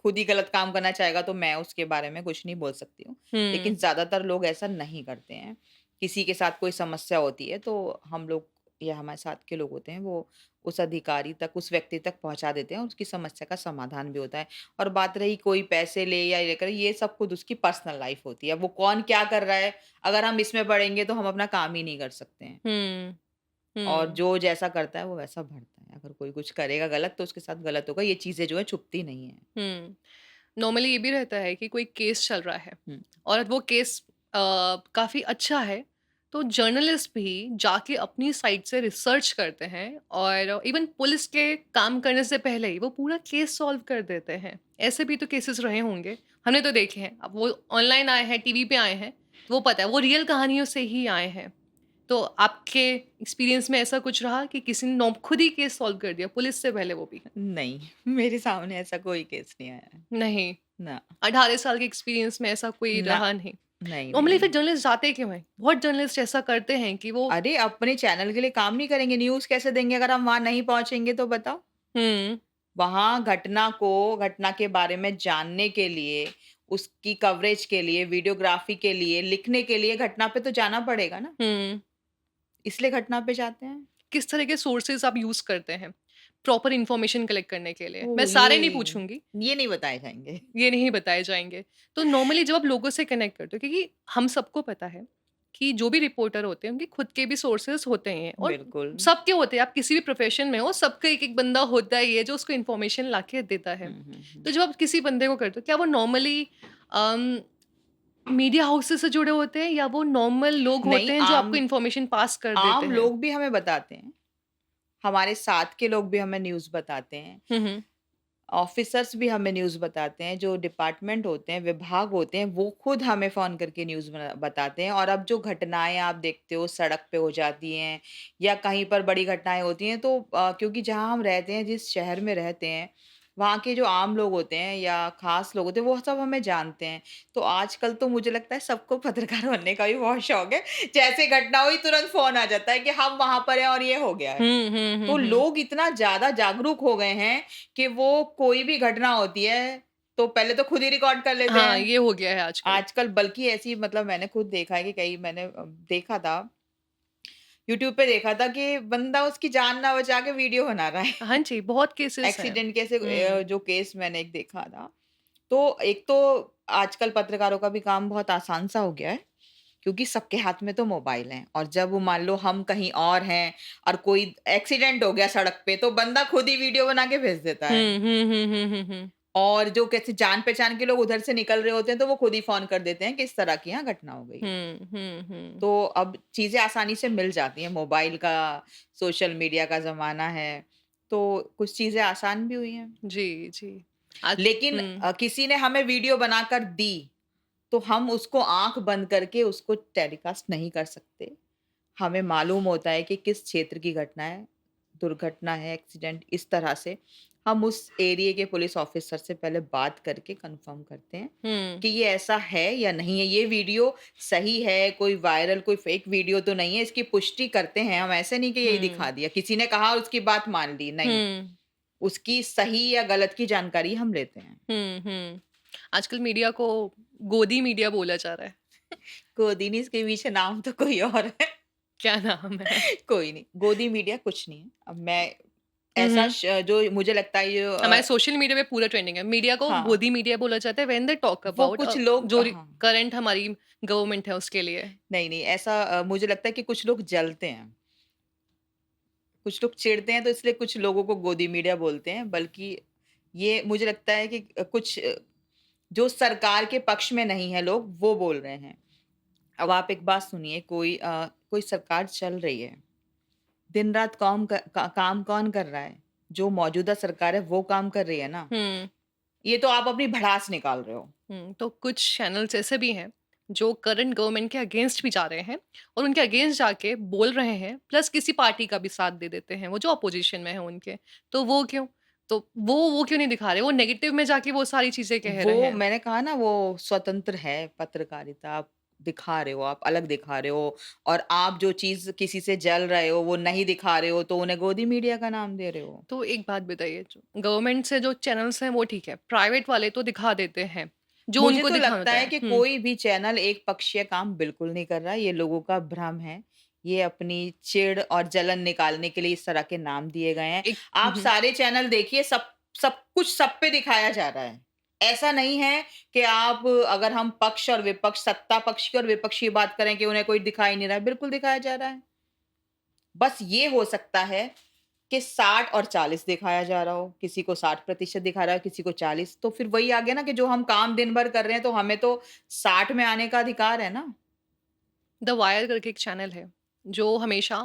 खुद ही गलत काम करना चाहेगा तो मैं उसके बारे में कुछ नहीं बोल सकती हूँ। लेकिन हुँ, ज़्यादातर लोग ऐसा नहीं करते हैं। किसी के साथ कोई समस्या होती है तो हम लोग या हमारे साथ के लोग होते हैं, वो उस अधिकारी तक, उस व्यक्ति तक पहुँचा देते हैं और उसकी समस्या का समाधान भी होता है। और बात रही कोई पैसे ले या ये करे, ये सब खुद उसकी पर्सनल लाइफ़ होती है। वो कौन क्या कर रहा है, अगर हम इसमें पड़ेंगे तो हम अपना काम ही नहीं कर सकते हैं। हुँ। और हुँ। जो जैसा करता है वो वैसा भरता है। अगर कोई कुछ करेगा गलत तो उसके साथ गलत होगा। ये चीज़ें जो है छुपती नहीं हैं। हुँ। नॉर्मली ये भी रहता है कि कोई केस चल रहा है हुँ। और वो केस काफ़ी अच्छा है, तो जर्नलिस्ट भी जाके अपनी साइड से रिसर्च करते हैं और इवन पुलिस के काम करने से पहले ही वो पूरा केस सॉल्व कर देते हैं। ऐसे भी तो केसेस रहे होंगे, हमने तो देखे हैं। अब वो ऑनलाइन आए हैं, टीवी पे आए हैं, तो वो पता है, वो रियल कहानियों से ही आए हैं। तो आपके एक्सपीरियंस में ऐसा कुछ रहा कि किसी ने खुद ही केस सॉल्व कर दिया, पुलिस से पहले वो भी? नहीं, मेरे सामने ऐसा कोई केस नहीं आया है। नहीं। ना, 18 साल के एक्सपीरियंस में ऐसा कोई ना, रहा नहीं। नहीं, नॉर्मली नहीं। फिर जर्नलिस्ट जाते क्यों हैं? बहुत जर्नलिस्ट ऐसा करते हैं कि वो अरे! अपने चैनल के लिए काम नहीं करेंगे, न्यूज़ कैसे देंगे अगर हम वहाँ नहीं पहुँचेंगे तो बताओ? हुँ, वहाँ घटना के बारे में जानने के लिए, उसकी कवरेज के लिए, वीडियोग्राफ़ी के लिए, लिखने के लिए घटना पे तो जाना पड़ेगा ना, हुँ। इसलिए घटना पे जाते हैं। किस तरह के सोर्सेज़ आप यूज़ करते हैं, प्रॉपर इन्फॉर्मेशन कलेक्ट करने के लिए? मैं ओह! सारे नहीं पूछूँगी, ये नहीं बताए जाएँगे। ये नहीं बताए जाएँगे। तो नॉर्मली जब आप लोगों से कनेक्ट करते हो, क्योंकि हम सबको पता है कि जो भी रिपोर्टर होते हैं, उनके खुद के भी सोर्सेज़ होते ही हैं और बिल्कुल। सबके होते हैं। आप किसी भी प्रोफ़ेशन में हो, सबका एक-एक बंदा होता ही है, जो उसको इन्फॉर्मेशन लाके देता है। हुँ, हुँ, हुँ। तो जब आप किसी बंदे को करते हो, क्या वो नॉर्मली अम मीडिया हाउसेस से जुड़े होते हैं या वो नॉर्मल लोग नहीं, होते हैं जो आपको इन्फॉर्मेशन पास कर देते आम हैं? लोग भी हमें बताते हैं, हमारे साथ के लोग भी हमें न्यूज़ बताते हैं। हुँ, हुँ। ऑफ़िसर्स भी हमें न्यूज़ बताते हैं, जो डिपार्टमेंट होते हैं, विभाग होते हैं, वो खुद हमें फ़ोन करके न्यूज़ बताते हैं और अब जो घटनाएँ आप देखते हो सड़क पे हो जाती हैं या कहीं पर बड़ी घटनाएँ होती हैं तो क्योंकि जहाँ हम रहते हैं, जिस शहर में रहते हैं, वहाँ के जो आम लोग होते हैं या ख़ास लोग होते हैं, वो सब हमें जानते हैं। तो आजकल तो मुझे लगता है सबको पत्रकार बनने का भी बहुत शौक है। जैसे घटना हुई तुरंत फ़ोन आ जाता है कि हम वहाँ पर हैं और ये हो गया है। हुँ, हुँ, हुँ, तो हुँ। लोग इतना ज़्यादा जागरूक हो गए हैं कि वो कोई भी घटना होती है, तो पहले तो खुद ही रिकॉर्ड कर लेते हाँ, हैं। ये हो गया है आजकल। आजकल बल्कि ऐसी मतलब मैंने खुद देखा है कि कई मैंने देखा था, यूट्यूब पे देखा था कि बंदा उसकी जान ना बचा के वीडियो बना रहा है। हाँ जी, बहुत केसेस हैं। एक्सीडेंट के ऐसे हुँ, जो केस मैंने एक देखा था। तो एक तो आजकल पत्रकारों का भी काम बहुत आसान सा हो गया है, क्योंकि सबके हाथ में तो मोबाइल है और जब वो मान लो हम कहीं और हैं और कोई एक्सीडेंट हो गया सड़क पे, तो बंदा खुद ही वीडियो बना के भेज देता है। हुँ, हुँ, हुँ, हुँ, हुँ, हुँ। और जो कैसे जान-पहचान के लोग उधर से निकल रहे होते हैं, तो वो खुद ही फ़ोन कर देते हैं कि इस तरह की यहाँ घटना हो गई है। हुँ, हुँ, हुँ। तो अब चीज़ें आसानी से मिल जाती हैं, मोबाइल का, सोशल मीडिया का ज़माना है, तो कुछ चीज़ें आसान भी हुई हैं। जी, जी। आज लेकिन हुँ, किसी ने हमें वीडियो बनाकर दी, तो हम उसको आँख बंद करके उसको टेलीकास्ट नहीं कर सकते। हमें मालूम होता है कि किस क्षेत्र की घटना है, दुर्घटना है, एक्सीडेंट इस तरह से हम उस एरिये के पुलिस ऑफ़िसर से पहले बात करके कन्फर्म करते हैं हुँ, कि ये ऐसा है या नहीं है। ये वीडियो सही है, कोई वायरल कोई फ़ेक वीडियो तो नहीं है, इसकी पुष्टि करते हैं हम। ऐसे नहीं कि यही हुँ, दिखा दिया, किसी ने कहा और उसकी बात मान ली, नहीं। हुँ, उसकी सही या गलत की जानकारी हम लेते हैं। हुँ, हुँ। आजकल मीडिया को गोदी मीडिया बोला जा रहा है। गोदी नहीं, इसके पीछे नाम तो कोई और है। क्या नाम है? कोई नहीं, गोदी मीडिया कुछ नहीं है। अब मैं हुँ, ऐसा हुँ। जो मुझे लगता है ये हमारे सोशल मीडिया पे पूरा ट्रेंडिंग है। मीडिया को हाँ, गोदी मीडिया बोला जाता है व्हेन दे टॉक वो अबाउट कुछ लोग जो हाँ, करंट हमारी गवर्नमेंट है उसके लिए। नहीं, नहीं ऐसा मुझे लगता है कि कुछ लोग जलते हैं। कुछ लोग चिढ़ते हैं तो इसलिए कुछ लोगों को गोदी मीडिया बोलते हैं, बल्कि ये मुझे लगता है कि कुछ जो सरकार के पक्ष में नहीं है लोग, वो बोल रहे हैं। अब आप एक बात सुनिए, कोई सरकार चल रही है, दिन-रात काम कौन कर रहा है? जो मौजूदा सरकार है, वो काम कर रही है ना। हुँ, ये तो आप अपनी भड़ास निकाल रहे हो। तो कुछ चैनल्स ऐसे भी हैं जो करंट गवर्नमेंट के अगेंस्ट भी जा रहे हैं और उनके अगेंस्ट जाके बोल रहे हैं, प्लस किसी पार्टी का भी साथ दे देते हैं, वो जो अपोज़िशन में है उनके। तो वो क्यों? तो वो क्यों नहीं दिखा रहे? वो नेगेटिव में जाके वो सारी चीज़ें कह रहे वो हैं। मैंने कहा ना वो स्वतंत्र है पत्रकारिता, आप दिखा रहे हो, आप अलग दिखा रहे हो और आप जो चीज़ किसी से जल रहे हो, वो नहीं दिखा रहे हो, तो उन्हें गोदी मीडिया का नाम दे रहे हो। तो एक बात बताइए, जो गवर्नमेंट से जो चैनल्स हैं वो ठीक है, प्राइवेट वाले तो दिखा देते हैं, जो मुझे उनको तो दिखाना लगता होता है है। कि हुँ, कोई भी चैनल एक पक्षीय काम बिल्कुल नहीं कर रहा है, ये लोगों का भ्रम है। ये अपनी चिढ़ और जलन निकालने के लिए इस तरह के नाम दिए गए हैं। एक आप सारे चैनल देखिए, सब सब कुछ सब पे दिखाया जा रहा है। ऐसा नहीं है कि आप अगर हम पक्ष और विपक्ष, सत्ता पक्ष की और विपक्ष की बात करें कि उन्हें कोई दिखा ही नहीं रहा है, बिल्कुल दिखाया जा रहा है। बस ये हो सकता है कि 60 और 40 दिखाया जा रहा हो, किसी को 60% दिखा रहा है, किसी को 40, तो फिर वही आ गया ना कि जो हम काम दिन भर कर रहे हैं, तो हमें तो 60 में आने का अधिकार है ना। द वायर करके एक चैनल है, जो हमेशा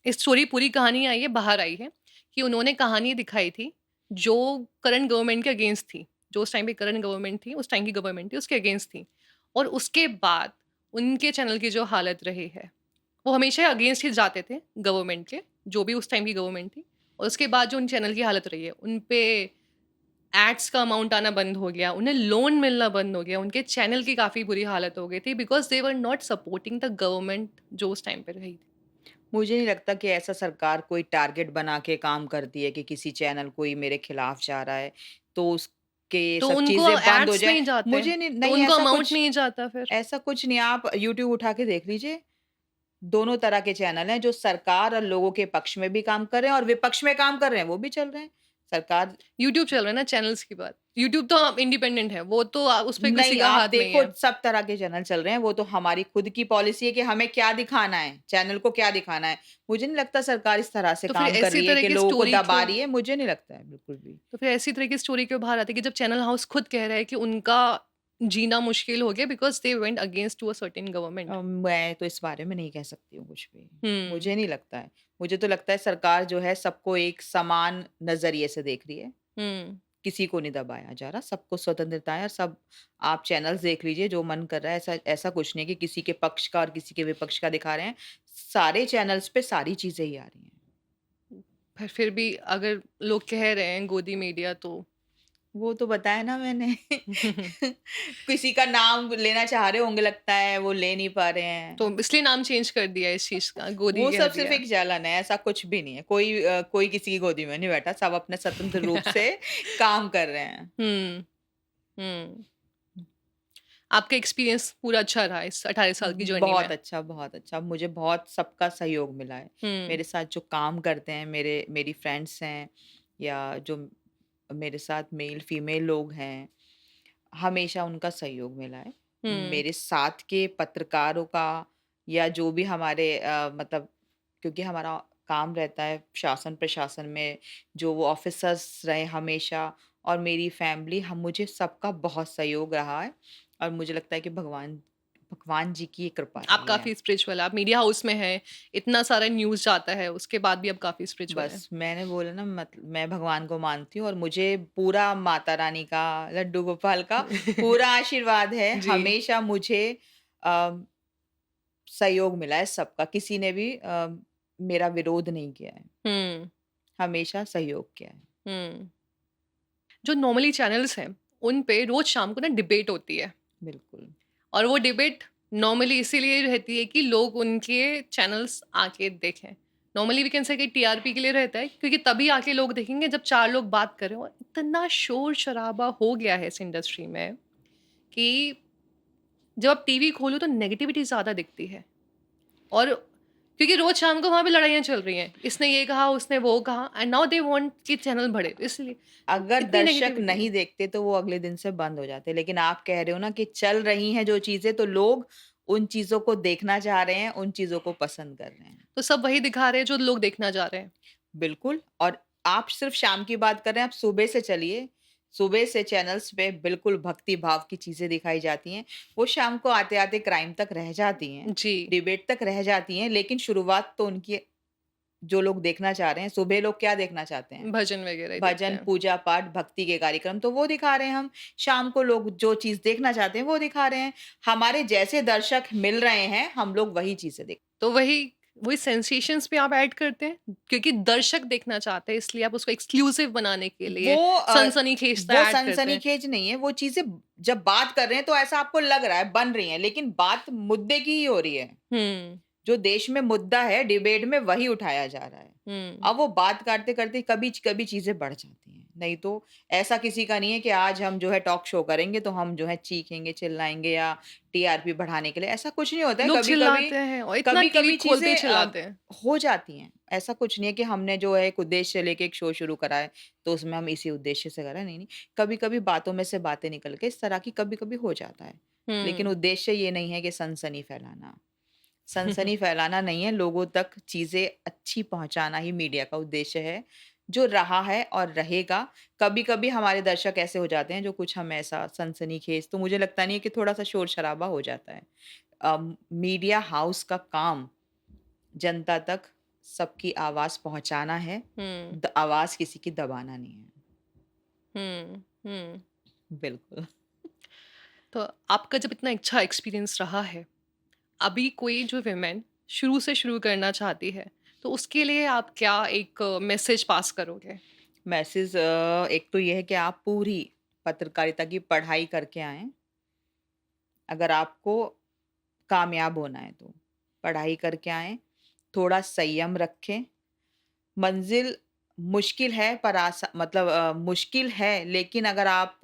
इस स्टोरी पूरी कहानी आई है बाहर आई है कि उन्होंने कहानी दिखाई थी जो करंट गवर्नमेंट के अगेंस्ट थी। जो उस टाइम पे करंट गवर्नमेंट थी, उस टाइम की गवर्नमेंट थी, उसके अगेंस्ट थी। और उसके बाद उनके चैनल की जो हालत रही है, वो हमेशा अगेंस्ट ही जाते थे गवर्नमेंट के, जो भी उस टाइम की गवर्नमेंट थी। और उसके बाद जो उन चैनल की हालत रही है, उन पे एड्स का अमाउंट आना बंद हो गया, उन्हें लोन मिलना बंद हो गया, उनके चैनल की काफ़ी बुरी हालत हो गई थी because they were not supporting the government जो उस टाइम पे रही थी। मुझे नहीं लगता कि ऐसा सरकार कोई टारगेट बना के काम करती है कि किसी चैनल कोई मेरे खिलाफ जा रहा है, तो उसके तो सब उनको चीज़ें बंद हो एड्स जाएँ। नहीं जाते, मुझे नहीं तो नहीं उनको अमाउंट नहीं जाता फिर। ऐसा कुछ नहीं, आप यूट्यूब उठा के देख लीजिए। दोनों तरह के चैनल हैं, जो सरकार और लोगों के पक्ष में भी काम कर रहे हैं और विपक्ष में काम कर रहे हैं, वो भी चल रहे हैं। सरकार यूट्यूब चल रहा है ना चैनल्स की बात। यूट्यूब तो इंडिपेंडेंट है, वो तो उस पे किसी नहीं, का आप हाथ नहीं देखो है। सब तरह के चैनल चल रहे हैं, वो तो हमारी खुद की पॉलिसी है कि हमें क्या दिखाना है, चैनल को क्या दिखाना है। मुझे नहीं लगता सरकार इस तरह से तो फिर काम कर ऐसी रही है तरह कि की लोगों को स्टोरी दबा क्यों रही है, मुझे नहीं लगता है बिल्कुल भी। तो फिर ऐसी तरह की स्टोरी क्यों बाहर आती है कि जब चैनल हाउस खुद कह रहा है कि उनका जीना मुश्किल हो गया because they went against to a certain government. मैं तो इस बारे में नहीं कह सकती हूँ कुछ भी। हुँ, मुझे नहीं लगता है। मुझे तो लगता है सरकार जो है सबको एक समान नज़रिए से देख रही है। हुँ। किसी को नहीं दबाया जा रहा, सबको स्वतंत्रता है और सब आप चैनल्स देख लीजिए जो मन कर रहा है, ऐसा ऐसा कुछ नहीं है कि किसी के पक्ष का और किसी के विपक्ष का दिखा रहे हैं। सारे चैनल्स पे सारी चीज़ें ही आ रही हैं। पर फिर भी अगर लोग कह रहे हैं गोदी मीडिया तो वो तो बताया ना मैंने। किसी का नाम लेना चाह रहे होंगे लगता है, वो ले नहीं पा रहे हैं। तो इसलिए नाम चेंज कर दिया इस चीज़ का, गोदी वो कह सब सिर्फ़ दिया। एक जलन है, ऐसा कुछ भी नहीं है। कोई किसी की गोदी में नहीं बैठा, सब अपने स्वतंत्र रूप से काम कर रहे हैं। हुँ, हुँ। आपका एक्सपीरियंस पूरा अच्छा रहा इस 18 साल की जर्नी में। बहुत अच्छा, बहुत अच्छा। मुझे बहुत सबका सहयोग मिला है। हुँ, मेरे साथ जो काम करते हैं, मेरी फ्रेंड्स हैं या जो मेरे साथ मेल-फीमेल लोग हैं, हमेशा उनका सहयोग मिला है। हुँ, मेरे साथ के पत्रकारों का या जो भी हमारे मतलब क्योंकि हमारा काम रहता है शासन-प्रशासन में, जो वो ऑफ़िसर्स रहे हमेशा और मेरी फैमिली हम मुझे सबका बहुत सहयोग रहा है और मुझे लगता है कि भगवान भगवान जी की ये कृपा आप रही है। काफ़ी स्पिरिचुअल आप मीडिया हाउस में हैं, इतना सारा न्यूज़ जाता है, उसके बाद भी आप काफ़ी स्पिरिचुअल हैं। बस मैंने बोला ना मैं भगवान को मानती हूँ और मुझे पूरा माता रानी का, लड्डू गोपाल का पूरा आशीर्वाद है। जी। हमेशा मुझे अ, सहयोग मिला है सबका, किसी ने भी मेरा विरोध नहीं किया है, हुँ, हमेशा सहयोग किया है। हुँ। जो नॉर्मली चैनल्स हैं, उन पे रोज़ शाम को ना डिबेट होती है बिल्कुल। और वो डिबेट नॉर्मली इसीलिए रहती है कि लोग उनके चैनल्स आके देखें। नॉर्मली वी कैन से कि टीआरपी के लिए रहता है क्योंकि तभी आके लोग देखेंगे जब 4 लोग बात कर रहे हो और इतना शोर-शराबा हो गया है इस इंडस्ट्री में कि जब आप टीवी खोलो तो नेगेटिविटी ज़्यादा दिखती है और क्योंकि रोज़ शाम को वहाँ पे लड़ाइयाँ चल रही हैं। इसने ये कहा, उसने वो कहा एंड नाउ दे वांट कि चैनल बढ़े तो इसलिए तो अगर इतनी दर्शक नेगेटिविटी है। नहीं देखते तो वो अगले दिन से बंद हो जाते, लेकिन आप कह रहे हो ना कि चल रही हैं जो चीज़ें तो लोग उन चीज़ों को देखना चाह रहे हैं, उन चीज़ों को पसंद कर रहे हैं। तो सब वही दिखा रहे हैं जो लोग देखना चाह रहे हैं। बिल्कुल और आप सिर्फ़ शाम की बात कर रहे हैं, आप सुबह से चलिए, सुबह से चैनल्स पे बिल्कुल भक्ति भाव की चीज़ें दिखाई जाती हैं। वो शाम को आते-आते क्राइम तक रह जाती हैं, जी, डिबेट तक रह जाती हैं, लेकिन शुरुआत तो उनकी जो लोग देखना चाह रहे हैं, सुबह लोग क्या देखना चाहते हैं? भजन वगैरह ही देखते भजन, हैं। पूजा-पाठ, भक्ति के कार्यक्रम तो वो दिखा रहे हैं हम। शाम को लोग जो चीज़ देखना चाहते हैं, वो दिखा रहे हैं। हमारे जैसे दर्शक मिल रहे हैं, हम लोग वही चीज़ें देख तो वही वही सेंसेशंस भी आप ऐड करते हैं क्योंकि दर्शक देखना चाहते हैं इसलिए आप उसको एक्सक्लूसिव बनाने के वो लिए सनसनीखेज़ वो ऐड करते हैं। सनसनीखेज नहीं है, वो चीज़ें जब बात कर रहे हैं तो ऐसा आपको लग रहा है, बन रही हैं, लेकिन बात मुद्दे की ही हो रही है। हुँ, जो देश में मुद्दा है, डिबेट में वही उठाया जा रहा है। हुँ। अब वो बात करते-करते कभी चीज़ें बढ़ जाती हैं। नहीं तो ऐसा किसी का नहीं है कि आज हम जो है टॉक शो करेंगे तो हम जो है चीखेंगे, चिल्लाएँगे या टीआरपी बढ़ाने के लिए, ऐसा कुछ नहीं होता है। लोग कभी-कभी चिल्लाते हैं और इतना टीवी कभी-कभी खोलते ही चीज़ें चिल्लाते हैं। हो जाती हैं। ऐसा कुछ नहीं है कि हमने जो है एक उद्देश्य लेके एक शो शुरू करा है, तो उसमें हम इसी उद्देश्य से कर रहे हैं, नहीं, नहीं। कभी-कभी बातों में से बातें निकल के इस तरह की कभी-कभी हो जाता है। लेकिन हुँ, उद्देश्य ये नहीं है कि सनसनी फैलाना। सनसनी फैलाना नहीं है, लोगों तक चीज़ें अच्छी पहुँचाना ही मीडिया का उद्देश्य है, जो रहा है और रहेगा। कभी-कभी हमारे दर्शक ऐसे हो जाते हैं जो कुछ हम ऐसा सनसनीखेज़ तो मुझे लगता नहीं है कि थोड़ा-सा शोर-शराबा हो जाता है। मीडिया हाउस का काम जनता तक सबकी आवाज़ पहुँचाना है, हुँ, आवाज़ किसी की दबाना नहीं है। हुँ, हुँ। बिल्कुल। तो आपका जब इतना अच्छा एक्सपीरियंस रहा है, अभी कोई जो वुमेन शुरू से शुरू करना चाहती है, तो उसके लिए आप क्या एक मैसेज पास करोगे? मैसेज एक तो ये है कि आप पूरी पत्रकारिता की पढ़ाई करके आएँ, अगर आपको कामयाब होना है तो। पढ़ाई करके आएँ, थोड़ा संयम रखें, मंज़िल मुश्किल है पर मतलब मुश्किल है लेकिन अगर आप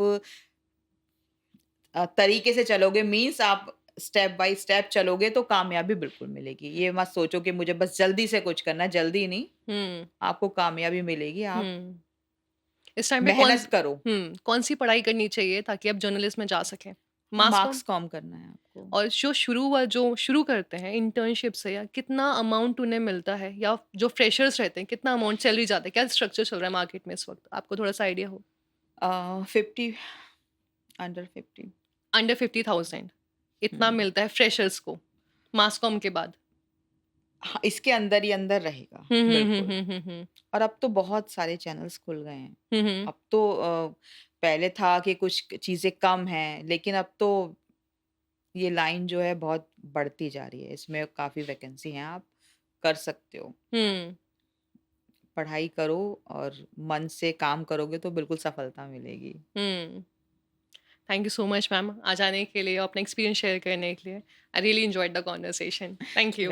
तरीके से चलोगे मीन्स आप स्टेप बाय स्टेप चलोगे तो कामयाबी बिल्कुल मिलेगी। ये मत सोचो कि मुझे बस जल्दी से कुछ करना है, जल्दी नहीं, हुँ, आपको कामयाबी मिलेगी, आप हुँ। इस टाइम पे मेहनत करो। कौन-सी पढ़ाई करनी चाहिए ताकि आप जर्नलिस्ट में जा सकें? मास कॉम मार्क्स कम करना है आपको। और जो शुरू करते हैं इंटर्नशिप से या कितना अमाउंट उन्हें मिलता है या जो फ्रेशर्स रहते हैं, कितना अमाउंट सैलरी जाता है? क्या स्ट्रक्चर चल रहा है मार्केट में इस वक़्त? आपको थोड़ा-सा आइडिया हो? 50 अंडर 50 अंडर 50,000 इतना हुँ। मिलता है फ्रेशर्स को, मास कॉम के बाद। हाँ, इसके अंदर ही अंदर रहेगा, हुँ, हुँ, हुँ, बिल्कुल। हुँ, हुँ, हुँ। और अब तो बहुत सारे चैनल्स खुल गए हैं। हुँ, हुँ। अब तो पहले था कि कुछ चीज़ें कम हैं, लेकिन अब तो ये लाइन जो है बहुत बढ़ती जा रही है। इसमें काफ़ी वैकेंसी हैं, आप कर सकते हो। हुँ, पढ़ाई करो और मन से काम करोगे तो बिल्कुल सफलता मिलेगी। हुँ। Thank you so much ma'am आज आने के लिए और अपना एक्सपीरियंस शेयर करने के लिए। I really enjoyed the conversation. Thank way you.